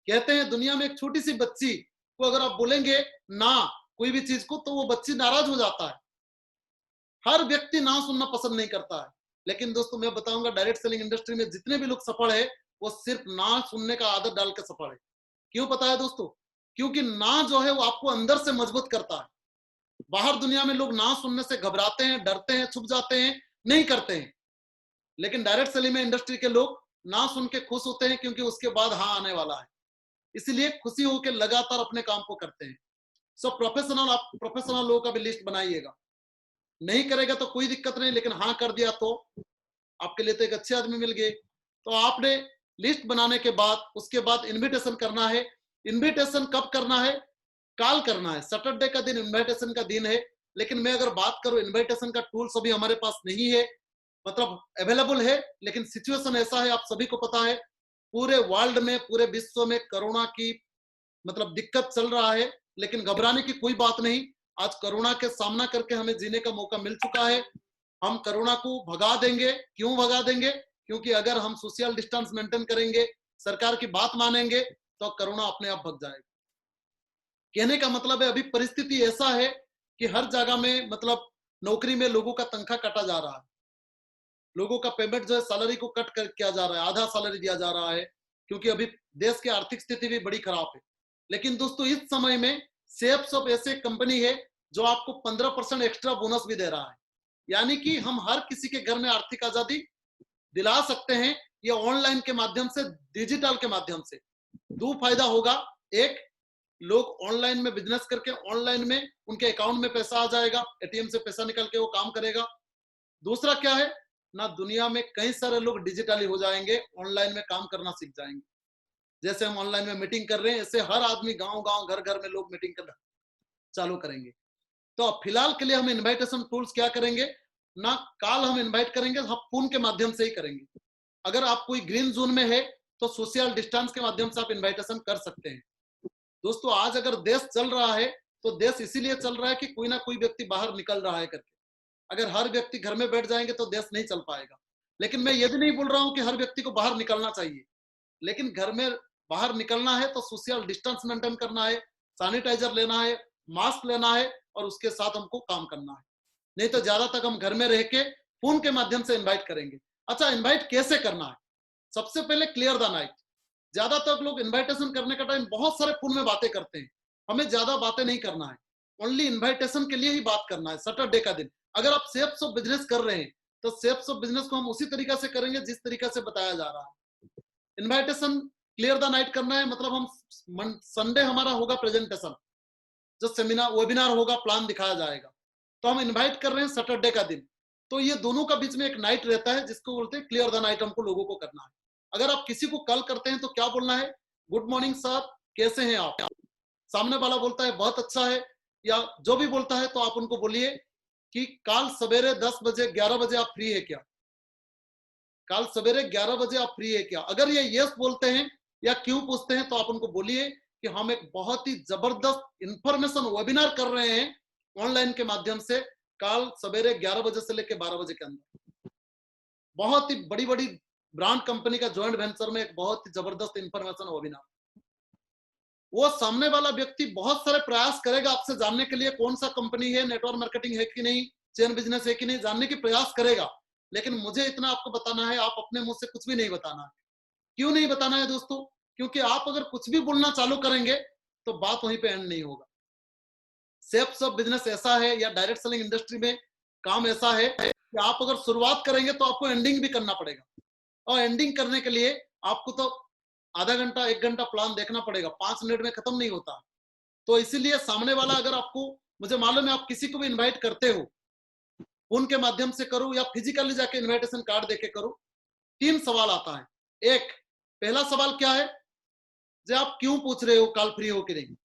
B: कहते हैं दुनिया में एक छोटी सी बच्ची को अगर आप बोलेंगे ना कोई भी चीज को, तो वो बच्ची नाराज हो जाता है। हर व्यक्ति ना सुनना पसंद नहीं करता है। लेकिन दोस्तों मैं बताऊंगा, डायरेक्ट सेलिंग इंडस्ट्री में जितने भी लोग सफल है, वो सिर्फ ना सुनने का आदत डाल के सफल है। क्यों पता है दोस्तों? क्योंकि ना जो है वो आपको अंदर से मजबूत करता है। बाहर दुनिया में लोग ना सुनने से घबराते हैं, डरते हैं, छुप जाते हैं, नहीं करते हैं। लेकिन डायरेक्ट सेलिंग में इंडस्ट्री के लोग ना सुन के खुश होते हैं, क्योंकि उसके बाद हाँ आने वाला है, इसलिए खुशी होकर लगातार अपने काम को करते हैं। सो प्रोफेशनल, आप प्रोफेशनल लोगों का भी लिस्ट बनाइएगा। नहीं करेगा तो कोई दिक्कत नहीं, लेकिन हाँ कर दिया तो आपके लिए तो एक अच्छे आदमी मिल गए। तो आपने लिस्ट बनाने के बाद उसके बाद इनविटेशन करना है। इनविटेशन कब करना है? कॉल करना है। सैटरडे का दिन इनविटेशन का दिन है। लेकिन मैं अगर बात करूं, इनविटेशन का टूल्स अभी हमारे पास नहीं है, मतलब अवेलेबल है, लेकिन सिचुएशन ऐसा है, आप सभी को पता है, पूरे वर्ल्ड में, पूरे विश्व में कोरोना की मतलब दिक्कत चल रहा है। लेकिन घबराने की कोई बात नहीं, आज कोरोना के सामना करके हमें जीने का मौका मिल चुका है। हम कोरोना को भगा देंगे। क्यों भगा देंगे? क्योंकि अगर हम सोशल डिस्टेंस मेंटेन करेंगे, सरकार की बात मानेंगे, तो कोरोना अपने आप भग जाएगा। कहने का मतलब है, अभी परिस्थिति ऐसा है कि हर जगह में मतलब नौकरी में लोगों का तनख्वाह काटा जा रहा है, लोगों का पेमेंट जो है सैलरी को कट कर किया जा रहा है, आधा सैलरी दिया जा रहा है, क्योंकि अभी देश की आर्थिक स्थिति भी बड़ी खराब है। लेकिन दोस्तों इस समय में सेफ्सॉफ्ट ऐसे कंपनी है जो आपको 15% एक्स्ट्रा बोनस भी दे रहा है। यानी कि हम हर किसी के घर में आर्थिक आजादी दिला सकते हैं, ये ऑनलाइन के माध्यम से, डिजिटल के माध्यम से। दो फायदा होगा, एक, लोग ऑनलाइन में बिजनेस करके ऑनलाइन में उनके अकाउंट में पैसा आ जाएगा, एटीएम से पैसा निकल के वो काम करेगा। दूसरा क्या है ना, दुनिया में कई सारे लोग डिजिटली हो जाएंगे, ऑनलाइन में काम करना सीख जाएंगे। जैसे हम ऑनलाइन में मीटिंग कर रहे हैं, ऐसे हर आदमी गांव गांव घर घर में लोग मीटिंग करना चालू करेंगे। तो फिलहाल के लिए हम इनविटेशन टूल्स क्या करेंगे ना, कॉल हम इनवाइट करेंगे, हम फोन के माध्यम से ही करेंगे। अगर आप कोई ग्रीन जोन में है तो सोशल डिस्टेंस के माध्यम से आप इनविटेशन कर सकते हैं। दोस्तों आज अगर देश चल रहा है तो देश इसीलिए चल रहा है कि कोई ना कोई व्यक्ति बाहर निकल रहा है करके। अगर हर व्यक्ति घर में बैठ जाएंगे तो देश नहीं चल पाएगा। लेकिन मैं ये भी नहीं बोल रहा हूं कि हर व्यक्ति को बाहर निकलना चाहिए, लेकिन घर में बाहर निकलना है तो सोशल डिस्टेंस मेंटेन करना है, सैनिटाइजर लेना है, मास्क लेना है, और उसके साथ हमको काम करना है। नहीं तो ज्यादा तक हम घर में रह के फोन के माध्यम से इनवाइट करेंगे। अच्छा, इनवाइट कैसे करना है? सबसे पहले क्लियर द नाइट। ज्यादातर लोग इनविटेशन करने का टाइम बहुत सारे फोन में बातें करते हैं। हमें ज्यादा बातें नहीं करना है, ओनली इनविटेशन के लिए ही बात करना है। सैटरडे का दिन अगर आप शेप्स ऑफ बिजनेस कर रहे हैं तो शेप्स ऑफ बिजनेस को हम उसी तरीका से करेंगे जिस तरीका से बताया जा रहा है। इनविटेशन क्लियर द नाइट करना है, मतलब हम संडे हमारा होगा प्रेजेंटेशन, जो सेमिनार वेबिनार होगा, प्लान दिखाया जाएगा, तो हम इनवाइट कर रहे हैं सैटरडे का दिन। तो ये दोनों का बीच में एक नाइट रहता है जिसको बोलते हैं क्लियर द नाइट, हमको लोगों को करना है। अगर आप किसी को कॉल करते हैं तो क्या बोलना है? गुड मॉर्निंग सर, कैसे हैं आप? सामने वाला बोलता है बहुत अच्छा है, या जो भी बोलता है, तो आप उनको बोलिए कि कल सवेरे 10 बजे 11 बजे आप फ्री है क्या? कल सवेरे 11 बजे आप फ्री है क्या? अगर ये यस बोलते हैं या क्यों पूछते हैं तो आप उनको बोलिए कि हम एक बहुत ही जबरदस्त इंफॉर्मेशन वेबिनार कर रहे हैं ऑनलाइन के माध्यम से, कल सवेरे 11 बजे से लेकर 12 बजे के अंदर। बहुत ही बड़ी बड़ी ब्रांड कंपनी का जॉइंट वेंचर में एक बहुत ही जबरदस्त इंफॉर्मेशन वेबिनार। वो सामने वाला व्यक्ति बहुत सारे प्रयास करेगा आपसे जानने के लिए, कौन सा कंपनी है, नेटवर्क मार्केटिंग है कि नहीं, चेन बिजनेस है कि नहीं, जानने की प्रयास करेगा। लेकिन मुझे इतना आपको बताना है, आप अपने मुंह से कुछ भी नहीं बताना है। क्यों नहीं बताना है दोस्तों? क्योंकि आप अगर कुछ भी बोलना चालू करेंगे तो बात वहीं पे एंड नहीं होगा। शेप्स ऑफ बिजनेस ऐसा है, या डायरेक्ट सेलिंग इंडस्ट्री में काम ऐसा है कि आप अगर शुरुआत करेंगे तो आपको एंडिंग भी करना पड़ेगा, और एंडिंग करने के लिए आपको तो आधा घंटा 1 घंटा प्लान देखना पड़ेगा, 5 मिनट में खत्म नहीं होता। तो इसीलिए सामने वाला, अगर आपको, मुझे मालूम है आप किसी को भी इनवाइट करते हो, फोन के माध्यम से करो या फिजिकली जाके इनविटेशन कार्ड देके करो, 3 सवाल आता है। एक, पहला सवाल क्या है, जो आप क्यों पूछ रहे हो कल फ्री हो कि नहीं।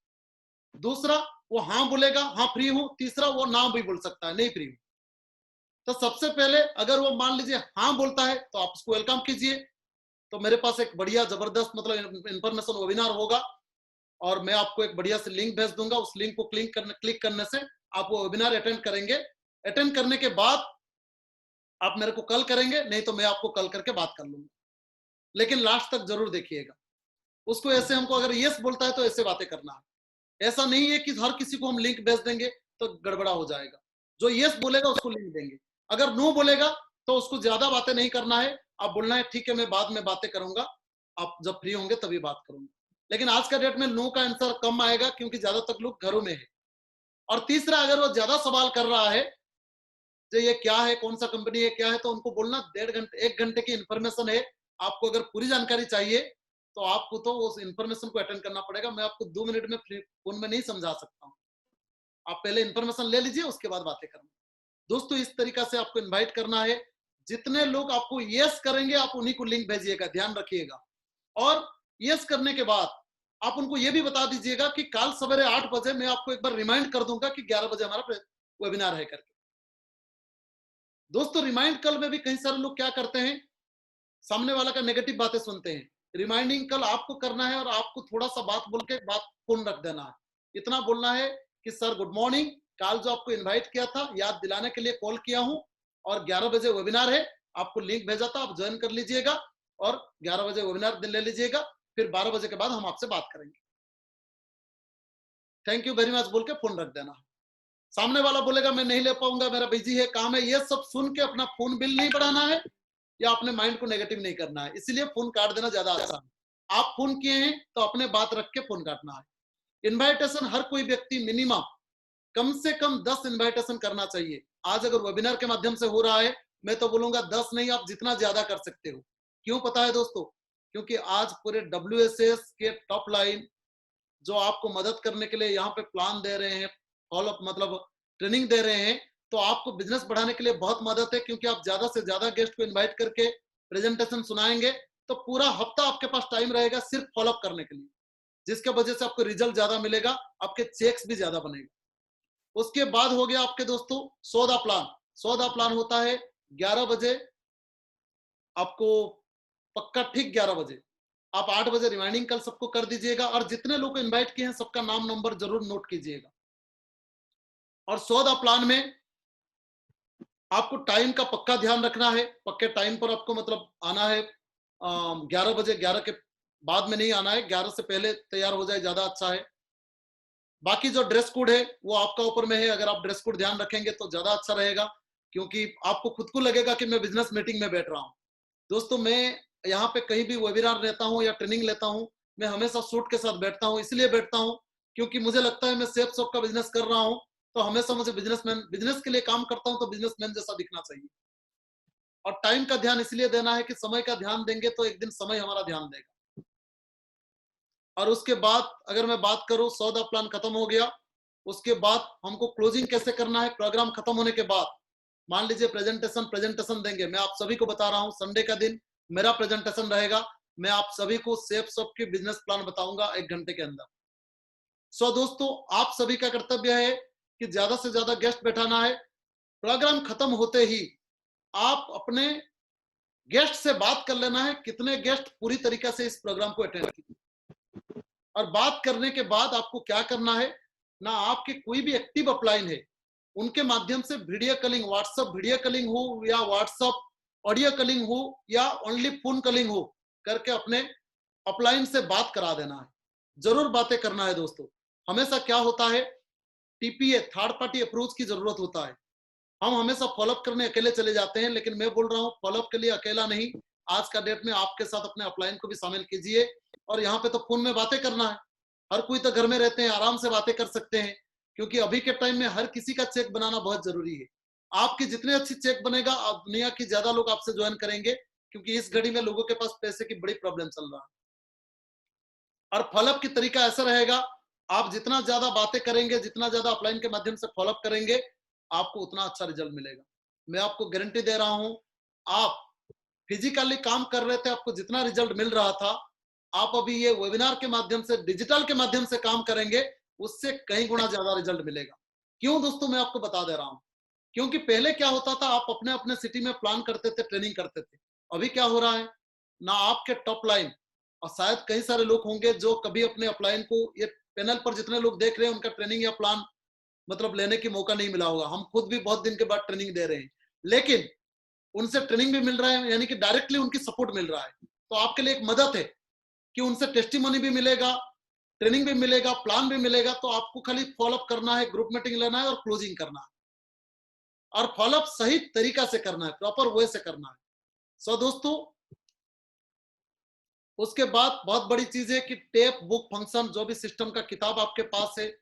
B: दूसरा, वो हाँ बोलेगा, हाँ फ्री हूं। तीसरा, वो ना भी बोल सकता है, नहीं फ्री हूं। तो सबसे पहले अगर वो मान लीजिए हाँ बोलता है तो आप उसको वेलकम कीजिए। तो मेरे पास एक बढ़िया जबरदस्त मतलब इंफॉर्मेशन वेबिनार होगा, और मैं आपको एक बढ़िया से लिंक भेज दूंगा। उस लिंक को क्लिक करने से आप वो वेबिनार अटेंड करेंगे। अटेंड करने के बाद आप मेरे को कॉल करेंगे, नहीं तो मैं आपको कॉल करके बात कर लूंगा, लेकिन लास्ट तक जरूर देखिएगा। उसको ऐसे, हमको अगर यस बोलता है तो ऐसे बातें करना है। ऐसा नहीं है कि हर किसी को हम लिंक भेज देंगे तो गड़बड़ा हो जाएगा। जो यस बोलेगा उसको लिंक देंगे, अगर नो बोलेगा तो उसको ज्यादा बातें नहीं करना है। आप बोलना है ठीक है मैं बाद में बातें करूंगा, आप जब फ्री होंगे तभी बात करूंगा। लेकिन आज का डेट में नो का आंसर कम आएगा क्योंकि ज्यादातर लोग घरों में है। और तीसरा, अगर वो ज्यादा सवाल कर रहा है, जो ये क्या है, कौन सा कंपनी है, क्या है, तो उनको बोलना 1.5 घंटे 1 घंटे की इंफॉर्मेशन है, आपको अगर पूरी जानकारी चाहिए तो आपको तो उस इंफॉर्मेशन को अटेंड करना पड़ेगा। मैं आपको 2 मिनट में फोन में नहीं समझा सकता हूँ। आप पहले इंफॉर्मेशन ले लीजिए, उसके बाद बातें करना। दोस्तों, इस तरीका से आपको इनवाइट करना है। जितने लोग आपको यस करेंगे आप उन्हीं को लिंक भेजिएगा, ध्यान रखिएगा। और यस करने के बाद आप उनको ये भी बता दीजिएगा कि कल सवेरे 8 बजे मैं आपको एक बार रिमाइंड कर दूंगा कि 11 बजे हमारा वेबिनार है करके। दोस्तों, रिमाइंड कल में भी कई सारे लोग क्या करते हैं, सामने वाला का नेगेटिव बातें सुनते हैं। रिमाइंडिंग कल आपको करना है और आपको थोड़ा सा बात बोल के बात फोन रख देना है। इतना बोलना है कि सर गुड मॉर्निंग, कल जो आपको इनवाइट किया था याद दिलाने के लिए कॉल किया हूं, और 11 बजे वेबिनार है, आपको लिंक भेजा था, आप ज्वाइन कर लीजिएगा और 11 बजे वेबिनार ले लीजिएगा। फिर 12 बजे के बाद हम आपसे बात करेंगे। थैंक यू वेरी मच बोल के फोन रख देना। सामने वाला बोलेगा मैं नहीं ले पाऊंगा, मेरा बिजी है, काम है, ये सब सुन के अपना फोन बिल नहीं बढ़ाना है या अपने माइंड को नेगेटिव नहीं करना है। इसलिए फोन काट देना ज्यादा आसान है। आप फोन किए हैं तो अपने बात रख के फोन काटना है। इनविटेशन हर कोई व्यक्ति मिनिमम कम से कम 10 इनविटेशन करना चाहिए। आज अगर वेबिनार के माध्यम से हो रहा है, मैं तो बोलूंगा 10 नहीं, आप जितना ज्यादा कर सकते हो। क्यों पता है दोस्तों? क्योंकि आज पूरे WSS के टॉप लाइन जो आपको मदद करने के लिए यहाँ पे प्लान दे रहे हैं, फॉलो मतलब ट्रेनिंग दे रहे हैं, तो आपको बिजनेस बढ़ाने के लिए बहुत मदद है। क्योंकि आप ज्यादा से ज्यादा गेस्ट को इनवाइट करके प्रेजेंटेशन सुनाएंगे तो पूरा हफ्ता आपके पास टाइम रहेगा सिर्फ फॉलोअप करने के लिए, जिसके वजह से आपको रिजल्ट ज्यादा मिलेगा, आपके चेक्स भी ज्यादा बनेगा। उसके बाद हो गया आपके दोस्तों सौदा प्लान। सौदा प्लान होता है 11 बजे, आपको पक्का ठीक 11 बजे। आप 8 बजे रिमाइंडिंग कल सबको कर दीजिएगा, और जितने लोग इनवाइट किए हैं सबका नाम नंबर जरूर नोट कीजिएगा। और सौदा प्लान में आपको टाइम का पक्का ध्यान रखना है। पक्के टाइम पर आपको मतलब आना है 11 बजे, 11 के बाद में नहीं आना है, 11 से पहले तैयार हो जाए ज्यादा अच्छा है। बाकी जो ड्रेस कोड है वो आपका ऊपर में है, अगर आप ड्रेस कोड ध्यान रखेंगे तो ज्यादा अच्छा रहेगा, क्योंकि आपको खुद को लगेगा कि मैं बिजनेस मीटिंग में बैठ रहा हूँ। दोस्तों, मैं यहाँ पे कहीं भी वेबिनार लेता हूँ या ट्रेनिंग लेता हूँ, मैं हमेशा सूट के साथ बैठता हूँ। इसलिए बैठता हूँ क्योंकि मुझे लगता है मैं सेफ शॉप का बिजनेस कर रहा हूँ, तो हमेशा मुझे बिजनेस के लिए काम करता हूँ तो बिजनेसमैन जैसा दिखना चाहिए। और टाइम का ध्यान इसलिए देना है कि समय का ध्यान देंगे तो एक दिन समय हमारा ध्यान देगा। और उसके बाद अगर मैं बात करूं, सौदा प्लान खत्म हो गया, उसके बाद हमको क्लोजिंग कैसे करना है। प्रोग्राम खत्म होने के बाद मान लीजिए प्रेजेंटेशन देंगे। मैं आप सभी को बता रहा हूं, संडे का दिन मेरा प्रेजेंटेशन रहेगा। मैं आप सभी को सेफ शॉप की बिजनेस प्लान बताऊंगा 1 घंटे के अंदर। सो दोस्तों, आप सभी का कर्तव्य है कि ज्यादा से ज्यादा गेस्ट बैठाना है। प्रोग्राम खत्म होते ही आप अपने गेस्ट से बात कर लेना है, कितने गेस्ट पूरी तरीके से इस प्रोग्राम को अटेंड किए। और बात करने के बाद आपको क्या करना है ना, आपके कोई भी एक्टिव अपलाइन है उनके माध्यम से video calling, WhatsApp video calling हो या व्हाट्सएप ऑडियो कॉलिंग हो या ओनली फोन कॉलिंग हो, करके अपने अपलाइन से बात करा देना है। जरूर बातें करना है दोस्तों। हमेशा क्या होता है, टीपीए थर्ड पार्टी अप्रोच की जरूरत होता है। हम हमेशा फॉलोअप करने अकेले चले जाते हैं, लेकिन मैं बोल रहा हूँ फॉलोअप के लिए अकेला नहीं, आज का डेट में आपके साथ अपने अपलाइन को भी शामिल कीजिए। और यहाँ पे तो फोन में बातें करना है, हर कोई तो घर में रहते हैं, आराम से बातें कर सकते हैं। क्योंकि अभी के टाइम में हर किसी का चेक बनाना बहुत जरूरी है। आपकी जितने अच्छी चेक बनेगा, आप दुनिया की ज्यादा लोग आपसे ज्वाइन करेंगे, क्योंकि इस घड़ी में लोगों के पास पैसे की बड़ी प्रॉब्लम चल रहा है। और फॉलोअप की तरीका ऐसा रहेगा, आप जितना ज्यादा बातें करेंगे, जितना ज्यादा अपलाइन के माध्यम से फॉलोअप करेंगे, आपको उतना अच्छा रिजल्ट मिलेगा। मैं आपको गारंटी दे रहा हूं, आप फिजिकली काम कर रहे थे, आपको जितना रिजल्ट मिल रहा था, आप अभी ये वेबिनार के माध्यम से, डिजिटल के माध्यम से काम करेंगे, उससे कई गुना ज्यादा रिजल्ट मिलेगा। क्यों दोस्तों, मैं आपको बता दे रहा हूं, क्योंकि पहले क्या होता था, आप अपने अपने सिटी में प्लान करते थे, ट्रेनिंग करते थे। अभी क्या हो रहा है ना, आपके टॉप लाइन और शायद कई सारे लोग होंगे जो कभी अपने अपलाइन को, ये पैनल पर जितने लोग देख रहे हैं, उनका ट्रेनिंग या प्लान मतलब लेने की मौका नहीं मिला होगा। हम खुद भी बहुत दिन के बाद ट्रेनिंग दे रहे हैं, लेकिन उनसे ट्रेनिंग भी मिल रहा है, यानी कि डायरेक्टली उनकी सपोर्ट मिल रहा है। तो आपके लिए एक मदद है कि उनसे टेस्टिमोनी भी मिलेगा, ट्रेनिंग भी मिलेगा, प्लान भी मिलेगा। तो आपको खाली फॉलोअप करना है, ग्रुप मीटिंग लेना है और क्लोजिंग करना है। और फॉलोअप सही तरीका से करना है, प्रॉपर वे से करना है। सो दोस्तों, उसके बाद बहुत बड़ी चीज है कि टेप बुक फंक्शन, जो भी सिस्टम का किताब आपके पास है,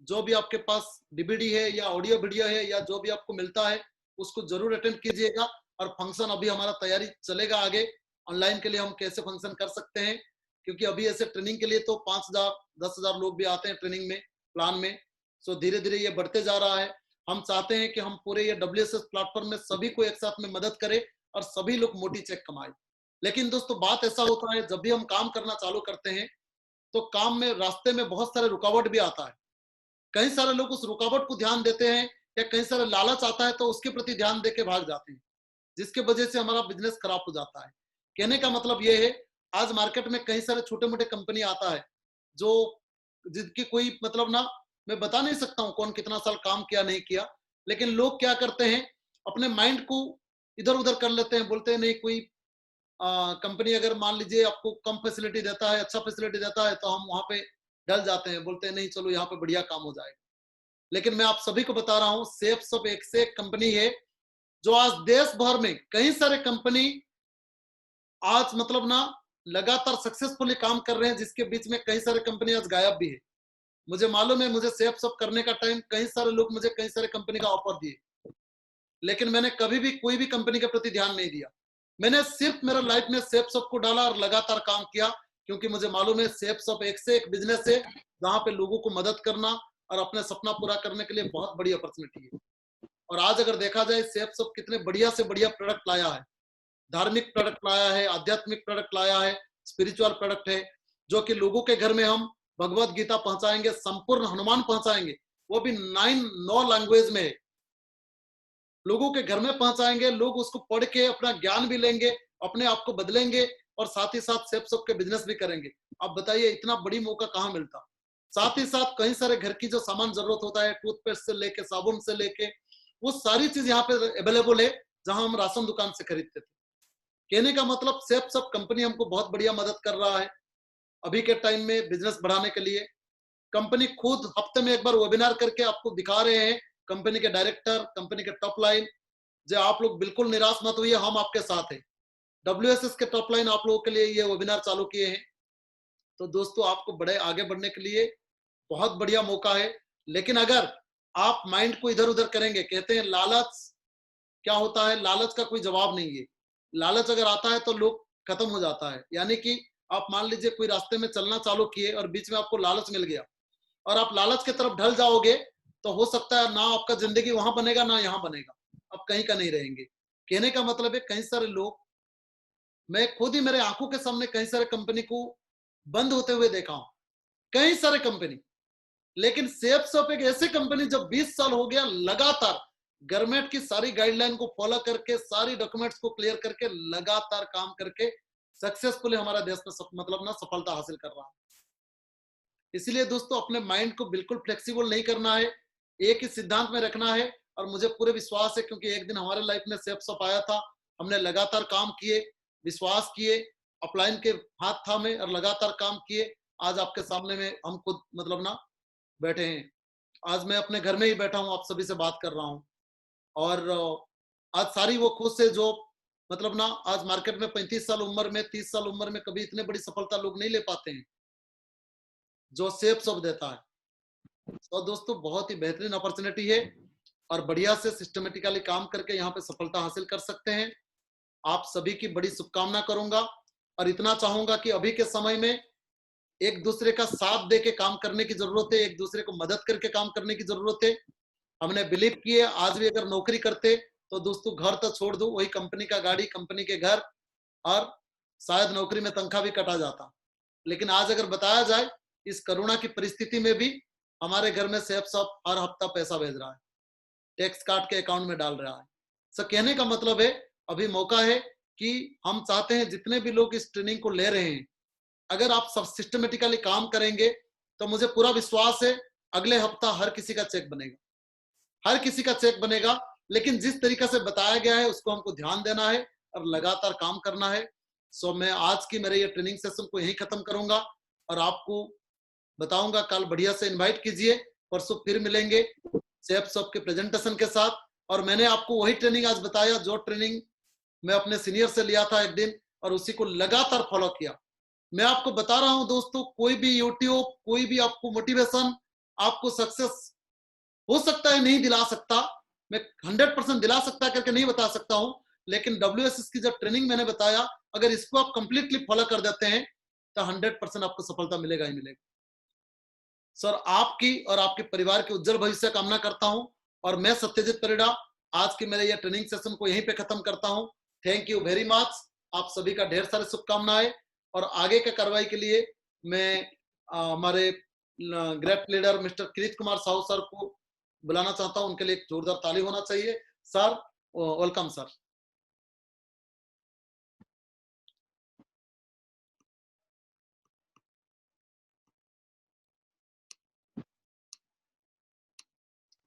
B: जो भी आपके पास डीवीडी है या ऑडियो वीडियो है या जो भी आपको मिलता है, उसको जरूर अटेंड कीजिएगा। और फंक्शन अभी हमारा तैयारी चलेगा आगे, ऑनलाइन के लिए हम कैसे फंक्शन कर सकते हैं, क्योंकि अभी ऐसे ट्रेनिंग के लिए तो 5,000 10,000 लोग भी आते हैं ट्रेनिंग में, प्लान में। सो धीरे धीरे ये बढ़ते जा रहा है। हम चाहते हैं कि हम पूरे ये WSS प्लेटफॉर्म में सभी को एक साथ में मदद करें और सभी लोग मोटी चेक कमाए। लेकिन दोस्तों, बात ऐसा होता है, जब भी हम काम करना चालू करते हैं तो काम में रास्ते में बहुत सारे रुकावट भी आता है। कई सारे लोग उस रुकावट को ध्यान देते हैं, या कई सारे लालच आता है तो उसके प्रति ध्यान देके भाग जाते हैं, जिसके वजह से हमारा बिजनेस खराब हो जाता है। कहने का मतलब ये है, आज मार्केट में कई सारे छोटे मोटे कंपनी आता है जो जिनकी कोई मतलब ना, मैं बता नहीं सकता हूँ कौन कितना साल काम किया नहीं किया, लेकिन लोग क्या करते हैं, अपने माइंड को इधर उधर कर लेते हैं। बोलते हैं नहीं, कोई कंपनी अगर मान लीजिए आपको कम फैसिलिटी देता है, अच्छा फैसिलिटी देता है, तो हम वहां पे डल जाते हैं, बोलते हैं नहीं चलो यहाँ पे बढ़िया काम हो जाएगा। लेकिन मैं आप सभी को बता रहा हूँ, सेफ सब एक से एक कंपनी है जो आज देश भर में कई सारे कंपनी आज मतलब ना लगातार सक्सेसफुली काम कर रहे हैं, जिसके बीच में कई सारे कंपनी आज गायब भी है। मुझे मालूम है, मुझे सेफ सब करने का टाइम कई सारे लोग मुझे कई सारे कंपनी का ऑफर दिए, लेकिन मैंने कभी भी कोई भी कंपनी के प्रति ध्यान नहीं दिया। मैंने सिर्फ मेरा लाइफ में सेफ सब को डाला और लगातार काम किया, क्योंकि मुझे मालूम है सेफ सब एक से एक बिजनेस है जहां पे लोगों को मदद करना और अपने सपना पूरा करने के लिए बहुत बड़ी अपॉर्चुनिटी है। और आज अगर देखा जाए, सेफ सब कितने बढ़िया से बढ़िया प्रोडक्ट लाया है। धार्मिक प्रोडक्ट लाया है, आध्यात्मिक प्रोडक्ट लाया है, स्पिरिचुअल प्रोडक्ट है, जो कि लोगों के घर में हम भगवत गीता पहुंचाएंगे, संपूर्ण हनुमान पहुंचाएंगे, वो भी 9 लैंग्वेज में है। लोगों के घर में पहुंचाएंगे, लोग उसको पढ़ के अपना ज्ञान भी लेंगे, अपने आप को बदलेंगे और साथ ही साथ सेफ सब के बिजनेस भी करेंगे। आप बताइए, इतना बड़ी मौका कहाँ मिलता। साथ ही साथ कई सारे घर की जो सामान जरूरत होता है, टूथपेस्ट से लेके साबुन से लेके, वो सारी चीज यहाँ पे अवेलेबल है, जहां हम राशन दुकान से खरीदते थे। कहने का मतलब, सेफ सब कंपनी हमको बहुत बढ़िया मदद कर रहा है अभी के टाइम में बिजनेस बढ़ाने के लिए। कंपनी खुद हफ्ते में एक बार वेबिनार करके आपको दिखा रहे हैं, कंपनी के डायरेक्टर, कंपनी के टॉप लाइन, जो आप लोग बिल्कुल निराश मत होइए, हम आपके साथ हैं। WSS के टॉप लाइन आप लोगों के लिए ये वेबिनार चालू किए हैं। तो दोस्तों आपको बड़े आगे बढ़ने के लिए बहुत बढ़िया मौका है। लेकिन अगर आप माइंड को इधर उधर करेंगे, कहते हैं लालच क्या होता है, लालच का कोई जवाब नहीं है। लालच अगर आता है तो लोग खत्म हो जाता है। यानी कि आप मान लीजिए कोई रास्ते में चलना चालू किए और बीच में आपको लालच मिल गया और आप लालच की तरफ ढल जाओगे, तो हो सकता है ना आपका जिंदगी वहां बनेगा ना यहाँ बनेगा, आप कहीं का नहीं रहेंगे। कहने का मतलब है कई सारे लोग, मैं खुद ही मेरे आंखों के सामने कई सारे कंपनी को बंद होते हुए देखा हूं, कई सारे कंपनी। लेकिन सेफ शॉप एक ऐसी कंपनी जब 20 साल हो गया लगातार गवर्नमेंट की सारी गाइडलाइन को फॉलो करके, सारी डॉक्यूमेंट्स को क्लियर करके, लगातार काम करके सक्सेसफुली हमारा देश में मतलब ना सफलता हासिल कर रहा है। इसलिए दोस्तों अपने माइंड को बिल्कुल फ्लेक्सिबल नहीं करना है, एक ही सिद्धांत में रखना है। और मुझे पूरे विश्वास है, क्योंकि एक दिन हमारे लाइफ में सेफ शॉप आया था, हमने लगातार काम किए, विश्वास किए, अपलाइन के हाथ थामे और लगातार काम किए। आज आपके सामने में हम खुद मतलब ना बैठे हैं। आज मैं अपने घर में ही बैठा हूँ, आप सभी से बात कर रहा हूँ। और आज सारी वो खुश है जो मतलब ना आज मार्केट में 35 साल उम्र में, 30 साल उम्र में कभी इतने बड़ी सफलता लोग नहीं ले पाते हैं जो सेफ शॉप देता है। तो दोस्तों बहुत ही बेहतरीन अपॉर्चुनिटी है और बढ़िया से सिस्टमेटिकली काम करके यहाँ पे सफलता हासिल कर सकते हैं। आप सभी की बड़ी शुभकामना करूंगा और इतना चाहूंगा कि अभी के समय में एक दूसरे का साथ दे के काम करने की जरूरत है, एक दूसरे को मदद करके काम करने की जरूरत है। हमने बिलीव किए, आज भी अगर नौकरी करते तो दोस्तों घर तो छोड़ दो, वही कंपनी का गाड़ी, कंपनी के घर, और शायद नौकरी में तनख्वाह भी कटा जाता। लेकिन आज अगर बताया जाए इस कोरोना की परिस्थिति में भी हमारे घर में सेफ शॉप हर हफ्ता पैसा भेज रहा है, टैक्स काट के अकाउंट में डाल रहा है। सो कहने का मतलब है अभी मौका है कि हम चाहते हैं जितने भी लोग इस ट्रेनिंग को ले रहे हैं, अगर आप सब सिस्टमेटिकली काम करेंगे तो मुझे पूरा विश्वास है अगले हफ्ता हर किसी का चेक बनेगा, हर किसी का चेक बनेगा। लेकिन जिस तरीके से बताया गया है उसको हमको ध्यान देना है और लगातार काम करना है। सो मैं आज की मेरे ये ट्रेनिंग सेशन को यहीं खत्म करूंगा और आपको बताऊंगा कल बढ़िया से इनवाइट कीजिए, परसों फिर मिलेंगे सेफ शॉप के प्रेजेंटेशन के साथ। और मैंने आपको वही ट्रेनिंग आज बताया जो ट्रेनिंग मैं अपने सीनियर से लिया था एक दिन, और उसी को लगातार फॉलो किया। मैं आपको बता रहा हूं दोस्तों, कोई भी यूट्यूब, कोई भी आपको मोटिवेशन आपको सक्सेस हो सकता है नहीं दिला सकता, मैं 100% दिला सकता करके नहीं बता सकता हूं। लेकिन WSS की जो ट्रेनिंग मैंने बताया, अगर इसको आप कंप्लीटली फॉलो कर देते हैं तो 100% आपको सफलता मिलेगा ही मिलेगा। सर आपकी और आपके परिवार के उज्जवल भविष्य कामना करता हूं और मैं सत्यजीत परिड़ा आज की मेरे ये ट्रेनिंग सेशन को यहीं पे खत्म करता हूं। थैंक यू वेरी मच, आप सभी का ढेर सारी शुभकामनाएं। और आगे के कार्रवाई के लिए मैं हमारे ग्रेट लीडर मिस्टर किरीट कुमार साहू सर को बुलाना चाहता हूं, उनके लिए एक जोरदार ताली होना चाहिए। Sir welcome sir.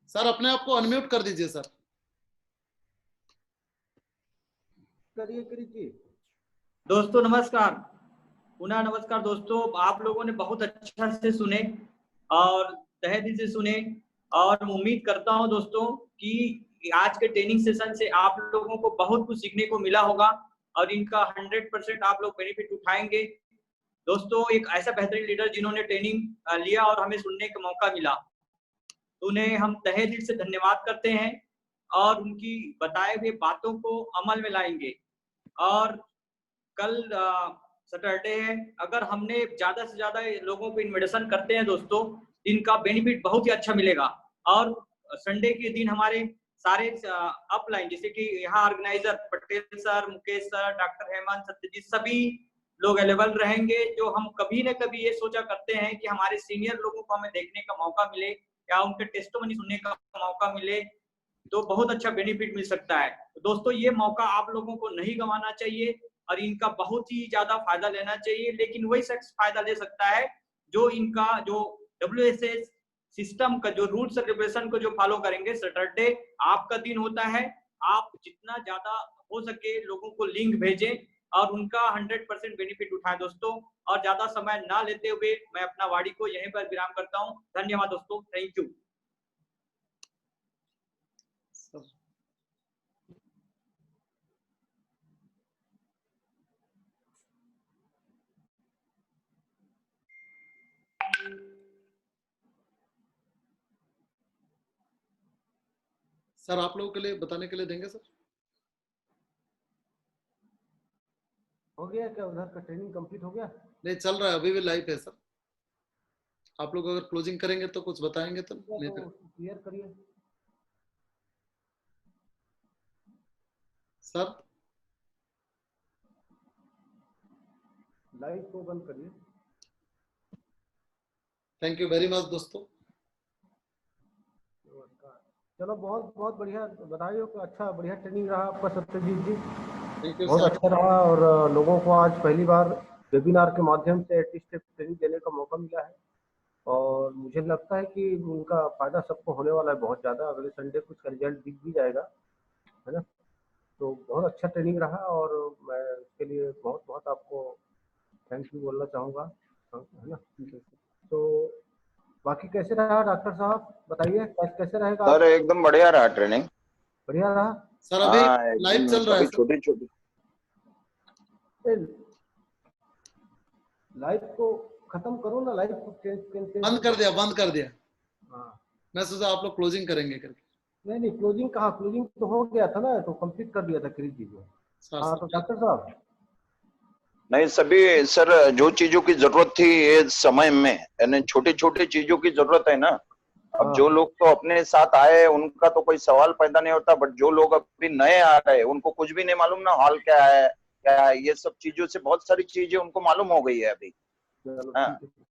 B: सर अपने आप को अनम्यूट कर दीजिए सर।
A: करिए करिए। दोस्तों नमस्कार, पुनः नमस्कार। दोस्तों आप लोगों ने बहुत अच्छा से सुने और तहे दिल से सुने, और उम्मीद करता हूं दोस्तों कि आज के ट्रेनिंग सेशन से आप लोगों को बहुत कुछ सीखने को मिला होगा और इनका 100% आप लोग बेनिफिट उठाएंगे। दोस्तों एक ऐसा बेहतरीन लीडर जिन्होंने ट्रेनिंग लिया और हमें सुनने का मौका मिला, उन्हें हम तहे दिल से धन्यवाद करते हैं और उनकी बताए हुए बातों को अमल में लाएंगे। और कल सैटरडे है, अगर हमने ज्यादा से ज्यादा लोगों को इन्विटेशन करते हैं दोस्तों, इनका बेनिफिट बहुत ही अच्छा मिलेगा। और संडे के दिन हमारे सारे अपलाइन, जैसे कि यहाँ organiser Patel sir, Mukesh sir, doctor Hemant, Satyajit, सभी लोग अवेलेबल रहेंगे। जो हम कभी न कभी ये सोचा करते हैं कि हमारे सीनियर लोगों को हमें देखने का मौका मिले या उनके टेस्टमनी सुनने का मौका मिले, तो बहुत अच्छा बेनिफिट मिल सकता है। तो दोस्तों ये मौका आप लोगों को नहीं गंवाना चाहिए और इनका बहुत ही ज्यादा फायदा लेना चाहिए। लेकिन वही शख्स फायदा ले सकता है जो इनका जो WSS सिस्टम का जो रूल्स और रेगुलेशन को जो फॉलो करेंगे। सैटरडे आपका दिन होता है, आप जितना ज्यादा हो सके लोगों को लिंक भेजें और उनका 100% बेनिफिट उठाएं दोस्तों। और ज्यादा समय ना लेते हुए मैं अपना वाणी को यहीं पर विराम करता हूं। धन्यवाद दोस्तों, थैंक यू।
B: सर आप लोगों के लिए बताने के लिए देंगे सर?
C: हो गया क्या, उधर का ट्रेनिंग कंप्लीट हो गया?
B: नहीं चल रहा है, अभी भी लाइव है सर। आप लोग अगर क्लोजिंग करेंगे तो कुछ बताएंगे तो नहीं
C: तो
B: फिर
C: क्लियर करिए
B: सर।
C: लाइव को बंद करिए।
B: थैंक यू वेरी मच दोस्तों।
C: चलो बहुत बहुत बढ़िया, बधाई हो कि अच्छा बढ़िया ट्रेनिंग रहा आपका सत्यजीत जी,
B: थैंक यू
C: बहुत
B: सर।
C: अच्छा रहा। और लोगों को आज पहली बार वेबिनार के माध्यम से एटलीस्ट ट्रेनिंग देने का मौका मिला है, और मुझे लगता है कि उनका फायदा सबको होने वाला है बहुत ज़्यादा। अगले संडे को उसका रिजल्ट दिख भी जाएगा, है ना। तो बहुत अच्छा ट्रेनिंग रहा, और मैं उसके लिए बहुत बहुत आपको थैंक यू बोलना चाहूँगा, है ना। तो बाकी कैसे रहा डॉक्टर साहब, बताइए कैसे रहेगा
D: सर
C: आज?
D: एकदम बढ़िया रहा ट्रेनिंग।
C: बढ़िया रहा।
B: सर अभी
D: हाँ
B: लाइव
D: एकदम,
B: चल रहा है
D: सभी
B: सर।
D: छोटी छोटी।
C: लाइव को खत्म करो ना, लाइव को
B: बंद कर दिया, बंद कर दिया।
C: हाँ
B: मैं सोचा आप लोग क्लोजिंग करेंगे करके।
C: नहीं क्लोजिंग कहाँ, क्लोजिंग तो हो गया था ना, तो कंप्लीट कर दिया था क्रिज जी को।
B: सर
C: हाँ तो डॉक्टर साहब
D: नहीं सभी सर, जो चीजों की जरूरत थी ये समय में, यानी छोटी छोटी चीजों की जरूरत है ना। अब
C: हाँ
D: जो लोग तो अपने साथ आए उनका तो कोई सवाल पैदा नहीं होता, बट जो लोग अभी नए आ रहे हैं उनको कुछ भी नहीं मालूम ना, हॉल क्या है, ये सब चीजों से बहुत सारी चीजें उनको मालूम हो गई है अभी।
C: चलो
D: हाँ,
C: ठीक है।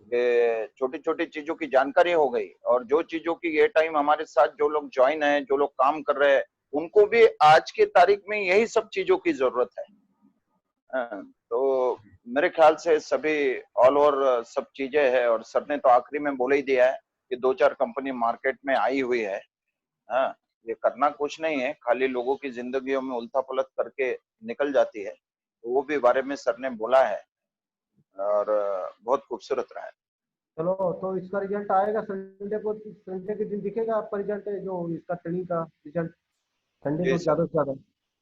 D: कि छोटी छोटी चीजों की जानकारी हो गई, और जो चीजों की ये टाइम हमारे साथ जो लोग ज्वाइन है, जो लोग काम कर रहे हैं, उनको भी आज की तारीख में यही सब चीजों की जरूरत है। तो मेरे ख्याल से सभी ऑल ओवर सब चीजें है, और सर ने तो आखिरी में बोल ही दिया है कि 2-4 कंपनी मार्केट में आई हुई है। हाँ, ये करना कुछ नहीं है, खाली लोगों की जिंदगियों में उल्टा पलट करके निकल जाती है, तो वो भी बारे में सर ने बोला है, और बहुत खूबसूरत रहा है।
C: चलो तो इसका रिजल्ट आएगा संडे को, संडे के दिन दिखेगा आपका रिजल्ट, जो इसका ट्रेनिंग का रिजल्ट संडे
D: जी
C: को
D: सर।
C: ज़्यादा से ज़्यादा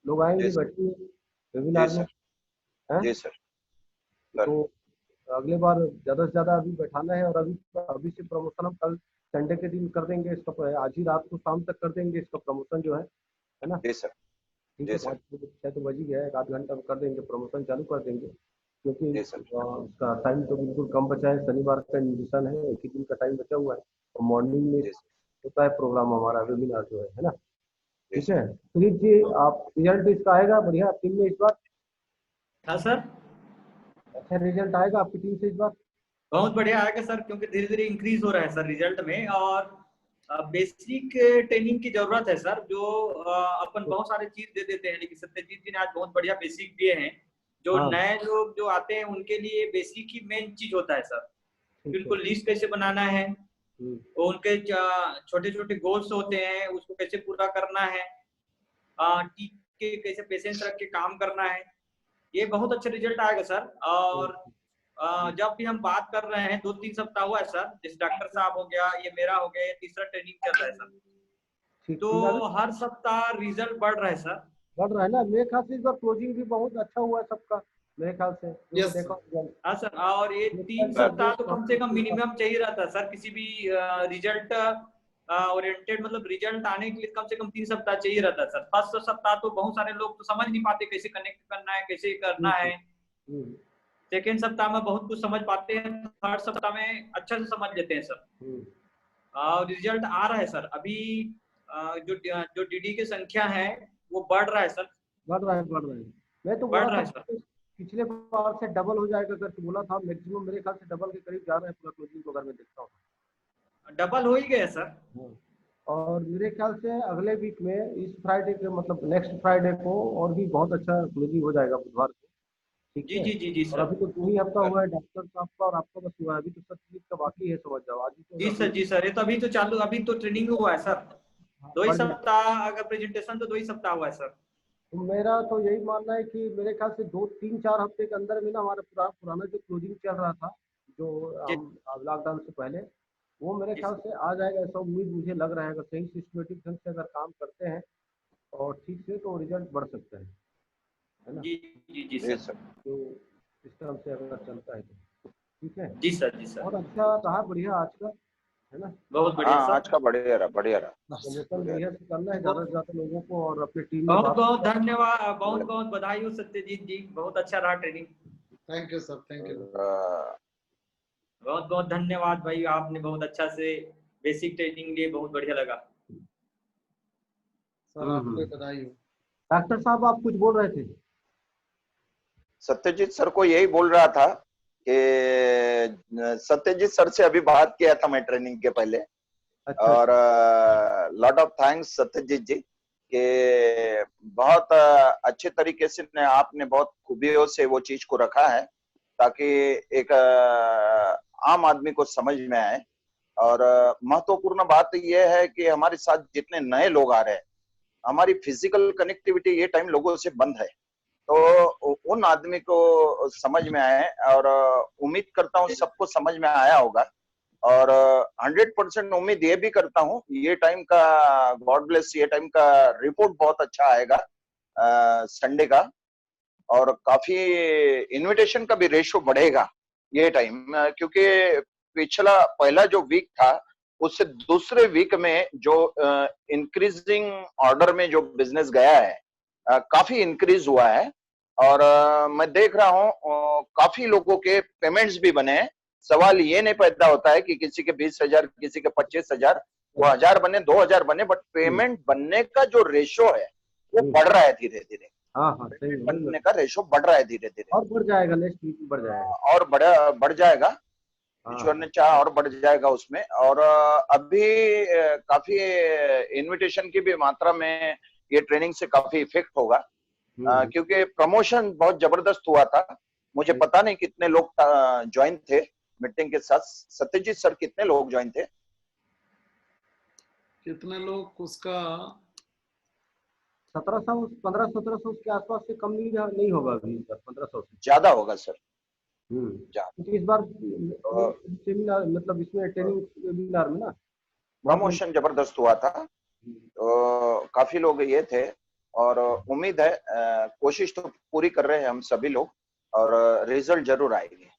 C: लोग
D: जी
C: आएंगे,
D: सर।
C: बैठेंगे
D: जी
C: वेबिनार में,
D: सर।
C: हैं।
D: जी सर। सर।
C: तो अगले बार ज़्यादा से ज़्यादा अभी बैठाना है, और अभी अभी से प्रमोशन हम कल संडे के दिन कर देंगे इसका, आज ही रात को शाम तक कर देंगे इसका प्रमोशन जो है ना।
D: जी सर।
C: ठीक
D: जी
C: है,
D: सर।
C: 5 तो बज ही गया है, 1/2 घंटा में कर देंगे, प्रमोशन चालू कर देंगे, क्योंकि
D: जी सर।
C: उसका टाइम तो बिल्कुल कम बचा है, शनिवार का इंडिशन है, एक ही दिन का टाइम बचा हुआ है, और मॉर्निंग में
D: जी सर।
C: होता है प्रोग्राम हमारा वेबिनार जो है ना।
D: जी
C: ठीक
D: सर।
C: है सुनील जी, आप रिजल्ट इसका आएगा बढ़िया टीम में इस बार?
A: हाँ सर,
C: अच्छा रिजल्ट आएगा आपकी टीम से इस बार?
A: बहुत बढ़िया आएगा सर, क्योंकि धीरे धीरे इंक्रीज हो रहा है सर रिजल्ट में, और बेसिक ट्रेनिंग की जरूरत है सर। जो अपन बहुत सारे चीज दे देते हैं, लेकिन सत्यजीत जी ने आज बहुत बढ़िया बेसिक दिए हैं। जो
C: हाँ
A: नए लोग जो आते हैं उनके लिए बेसिक ही मेन चीज होता है सर।
C: ठीक
A: उनको
C: है।
A: लिस्ट कैसे बनाना है,
C: हम्म,
A: वो उनके छोटे छोटे गोल्स होते हैं, उसको कैसे पूरा करना है, टीम के कैसे पेशेंस रख के काम करना है, ये बहुत अच्छा रिजल्ट आएगा सर। और जब भी हम बात कर रहे हैं, 2-3 सप्ताह हुआ है सर, जैसे डॉक्टर साहब हो गया, ये मेरा हो गया, ये तीसरा ट्रेनिंग चल रहा है सर।
C: ठीक
A: तो
C: ठीक अभी
A: हर सप्ताह रिजल्ट बढ़ रहा है सर।
C: बढ़ रहा है ना, मेरे ख्याल से इस बार क्लोजिंग भी बहुत अच्छा हुआ है सबका, मेरे ख्याल से जो मैं
B: यस
C: देखा हूँ result।
A: हाँ सर, और ये
C: लगता है
A: 3
C: कि
D: सर।
A: सप्ताह तो कम से कम
C: बहुत
A: मिनिमम चाहिए रहता है सर, किसी भी रिजल्ट ओरिएंटेड, मतलब रिजल्ट आने के लिए कम से कम 3 सप्ताह चाहिए रहता है सर। फर्स्ट सप्ताह तो बहुत सारे लोग तो समझ नहीं पाते कैसे कनेक्ट करना है, कैसे करना है।
C: हम्म,
A: सेकेंड सप्ताह में बहुत कुछ समझ पाते हैं, थर्ड सप्ताह में अच्छे से समझ लेते हैं सर।
C: हम्म,
A: रिजल्ट आ रहा है सर अभी। जो डीडी की संख्या है वो बढ़ रहा है सर,
C: बढ़ रहा है बढ़ रहा है। मैं तो
A: बढ़
C: बोला
A: रहा
C: था
A: है सर।
C: पिछले बार से डबल हो जाएगा करके बोला था, मैक्सिमम मेरे ख्याल से डबल के करीब जा रहा है पूरा क्लोजिंग को, अगर मैं देखता हूँ।
A: डबल हो ही गया सर।
C: हाँ। और मेरे ख्याल से अगले वीक में इस फ्राइडे के मतलब नेक्स्ट फ्राइडे को और भी बहुत अच्छा क्लोजिंग हो जाएगा बुधवार को। ठीक
A: जी
C: है।
A: जी जी जी
C: और
A: सर।
C: अभी तो 2 ही हफ्ता
D: सर।
C: हुआ है डॉक्टर साहब का, और आपका बस हुआ है, अभी तो सत्यजीत का बाकी है, समझ जाओ आज ही तो
A: जी
C: अभी।
A: सर, जी सर, ये तो अभी तो चालू, अभी तो ट्रेनिंग हुआ है सर।
C: हाँ,
A: 2 ही
C: बढ़ जाए।
A: सप्ताह अगर प्रेजेंटेशन, तो 2 ही सप्ताह हुआ है सर।
C: तो मेरा तो यही मानना है कि मेरे ख्याल से 2-3-4 हफ्ते के अंदर में ना हमारा पुराना जो क्लोजिंग चल रहा था, जो
A: जी
C: हम लॉकडाउन से पहले, वो मेरे
A: जी
C: ख्याल से आ जाएगा, ऐसा उम्मीद मुझे लग रहा है। अगर सही सिस्टमेटिक ढंग से अगर काम करते हैं और ठीक से, तो रिजल्ट बढ़ सकता है ना।
A: जी जी जी
D: जी
A: सर।
D: सर।
C: तो सिस्टम से अगर चलता है तो ठीक है।
A: जी सर, जी सर।
C: बहुत अच्छा रहा, बढ़िया आज का। है ना।
A: बहुत बढ़िया
D: हाँ, आज
A: सर।
D: का बढ़िया रहा, बढ़िया रहा।
C: प्रमोशन बढ़िया से करना है ज्यादा से ज्यादा लोगों को, और अपनी टीम में
A: बहुत
C: बात।
A: बहुत धन्यवाद, बहुत बहुत बधाई हो सत्यजीत जी, बहुत अच्छा रहा training.
B: Thank you sir, thank you.
A: बहुत बहुत धन्यवाद भाई, आपने बहुत अच्छा से बेसिक ट्रेनिंग लिए, बहुत बढ़िया लगा।
B: सर आपको बधाई हो।
C: डॉक्टर साहब आप कुछ बोल रहे थे?
D: सत्यजीत सर को यही बोल रहा था कि सत्यजीत सर से अभी बात किया था मैं ट्रेनिंग के पहले।
C: अच्छा।
D: और लॉट ऑफ थैंक्स सत्यजीत जी कि बहुत अच्छे तरीके से आपने बहुत खूबियों से वो चीज को रखा है ताकि एक आम आदमी को समझ में आए। और महत्वपूर्ण बात यह है कि हमारे साथ जितने नए लोग आ रहे हैं, हमारी फिजिकल कनेक्टिविटी ये टाइम लोगों से बंद है, तो उन आदमी को समझ में आए। और उम्मीद करता हूँ सबको समझ में आया होगा। और 100% उम्मीद ये भी करता हूँ ये टाइम का, गॉड ब्लेस, ये टाइम का रिपोर्ट बहुत अच्छा आएगा संडे का। और काफी इनविटेशन का भी रेशो बढ़ेगा ये टाइम, क्योंकि पिछला पहला जो वीक था उससे दूसरे वीक में जो इंक्रीजिंग ऑर्डर में जो बिजनेस गया है, काफी इंक्रीज हुआ है। और मैं देख रहा हूँ काफी लोगों के पेमेंट्स भी बने हैं। सवाल ये नहीं पैदा होता है कि किसी के 20,000, किसी के 25,000, वो 1000 बने, 2000 बने, बट पेमेंट बनने का जो रेशो है वो बढ़ रहा है धीरे धीरे।
C: हाँ हाँ सही है,
D: बनने का रेशो बढ़ रहा है धीरे धीरे,
C: और बढ़ जाएगा, नेक्स्ट वीक में बढ़ जाएगा।
D: और बढ़ जाएगा। ईश्वर ने चाहा और बढ़ जाएगा उसमें। और अभी काफी इनविटेशन की भी मात्रा में ये ट्रेनिंग से काफी इफेक्ट होगा, क्योंकि प्रमोशन बहुत जबरदस्त हुआ था। मुझे पता नहीं कितने लोग ज्वाइन थे मीटिंग के साथ। सत्यजीत सर कितने लोग ज्वाइन थे?
B: कितने लोग उसका
C: 1700 1500-1700 के आसपास से कम नहीं होगा अभी सर, 1500 से
D: ज्यादा होगा सर।
C: क्योंकि इस बार सेमिनार मतलब इसमें ट्रेनिंग वेबिनार में ना
D: प्रमोशन जबरदस्त हुआ था, तो काफी लोग ये थे। और उम्मीद है, कोशिश तो पूरी कर रहे हैं हम सभी लोग, और रिजल्ट जरूर आएंगे।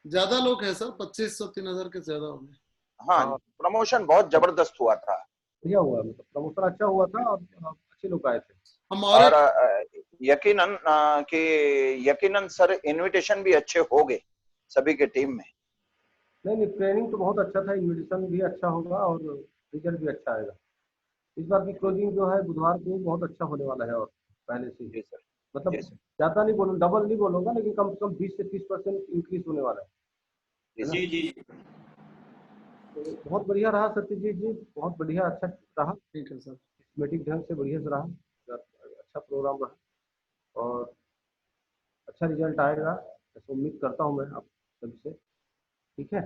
B: ज्यादा लोग हैं सर, 2500 3000 के ज्यादा होंगे।
D: हाँ, प्रमोशन बहुत जबरदस्त हुआ था।
C: बढ़िया हुआ, मतलब प्रमोशन अच्छा हुआ था और अच्छे लोग आए थे।
B: हम
D: और यकीनन सर इनविटेशन भी अच्छे हो गए सभी के टीम में।
C: नहीं ट्रेनिंग तो बहुत अच्छा था, इन्विटेशन भी अच्छा होगा और रिजल्ट भी अच्छा आएगा। इस बार की क्लोजिंग जो है बुधवार को बहुत अच्छा होने वाला है, और पहले से
D: जी सर,
C: मतलब
D: जी सर,
C: ज्यादा नहीं बोलूँ, डबल नहीं बोलूंगा, लेकिन कम से कम 20 से 30% इंक्रीज होने वाला है ना।
A: जी जी।
C: तो बहुत बढ़िया रहा सत्यजीत जी, बहुत बढ़िया, अच्छा रहा।
B: ठीक है सर,
C: मीटिंग ढंग से बढ़िया से रहा, अच्छा प्रोग्राम रहा और अच्छा रिजल्ट आएगा ऐसा उम्मीद करता हूँ मैं आप सभी से। ठीक है,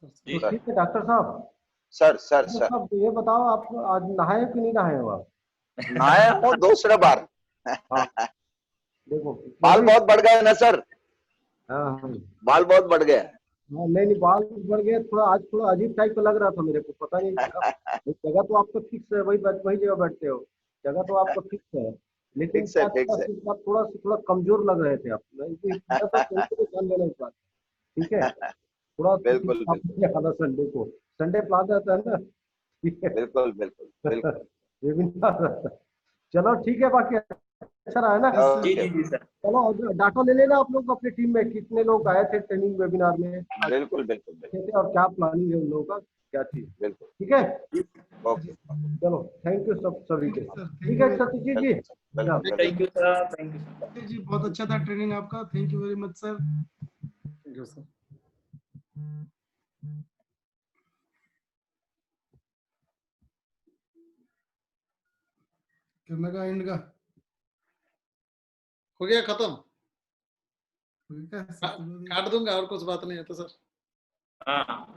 A: जी
C: तो ठीक है डॉक्टर साहब।
D: सर सर
C: डॉक्टर
D: सर
C: साहब ये बताओ, आप आज नहाए कि नहीं नहाए हो आप?
D: नहाया हूँ दूसरा बार।
C: हाँ देखो
D: बाल
C: क्योंकि
D: बहुत बढ़ गए ना सर,
C: हाँ हाँ
D: बाल बहुत बढ़ गए।
C: हाँ, नहीं बाल बढ़ गए थोड़ा, आज थोड़ा अजीब टाइप का लग रहा था मेरे को, पता नहीं जगह तो आपका फिक्स है, वही जगह बैठते हो, जगह तो आपका फिक्स है, लेकिन
D: फिक्स है,
C: क्या
D: फिक्स है।
C: इस बार थोड़ा कमजोर लग रहे थे आप, थोड़ा सा ध्यान देना इस बात। ठीक है, थोड़ा
D: बिल्कुल बिल्कुल
C: आना संडे को, संडे प्लान रहता है ना। ठीक है
D: बिल्कुल बिल्कुल बिल्कुल।
C: वेबिनार रहता है। चलो ठीक है, बाकी अच्छा रहा है ना।
A: जी
D: ओके,
A: जी जी सर।
C: चलो डाटा ले लेना आप लोग अपनी टीम में, कितने लोग आए थे ट्रेनिंग वेबिनार में
D: बिल्कुल बिल्कुल बिल्कुल
C: थे और क्या प्लानिंग है उन लोगों का, क्या चीज।
D: बिल्कुल।
C: ठीक है,
D: ओके,
C: चलो थैंक यू सब सभी
B: थैंक
C: के।
B: यू सर,
C: ठीक
B: थैंक यू
C: है Satyajit ji,
D: welcome sir, welcome welcome.
A: Thank you sir, thank you sir.
B: जी, बहुत अच्छा था ट्रेनिंग आपका, thank you very much sir, thank you sir. करने का एंड का हो गया, खत्म काट दूंगा, और कुछ बात नहीं है तो सर।
A: हाँ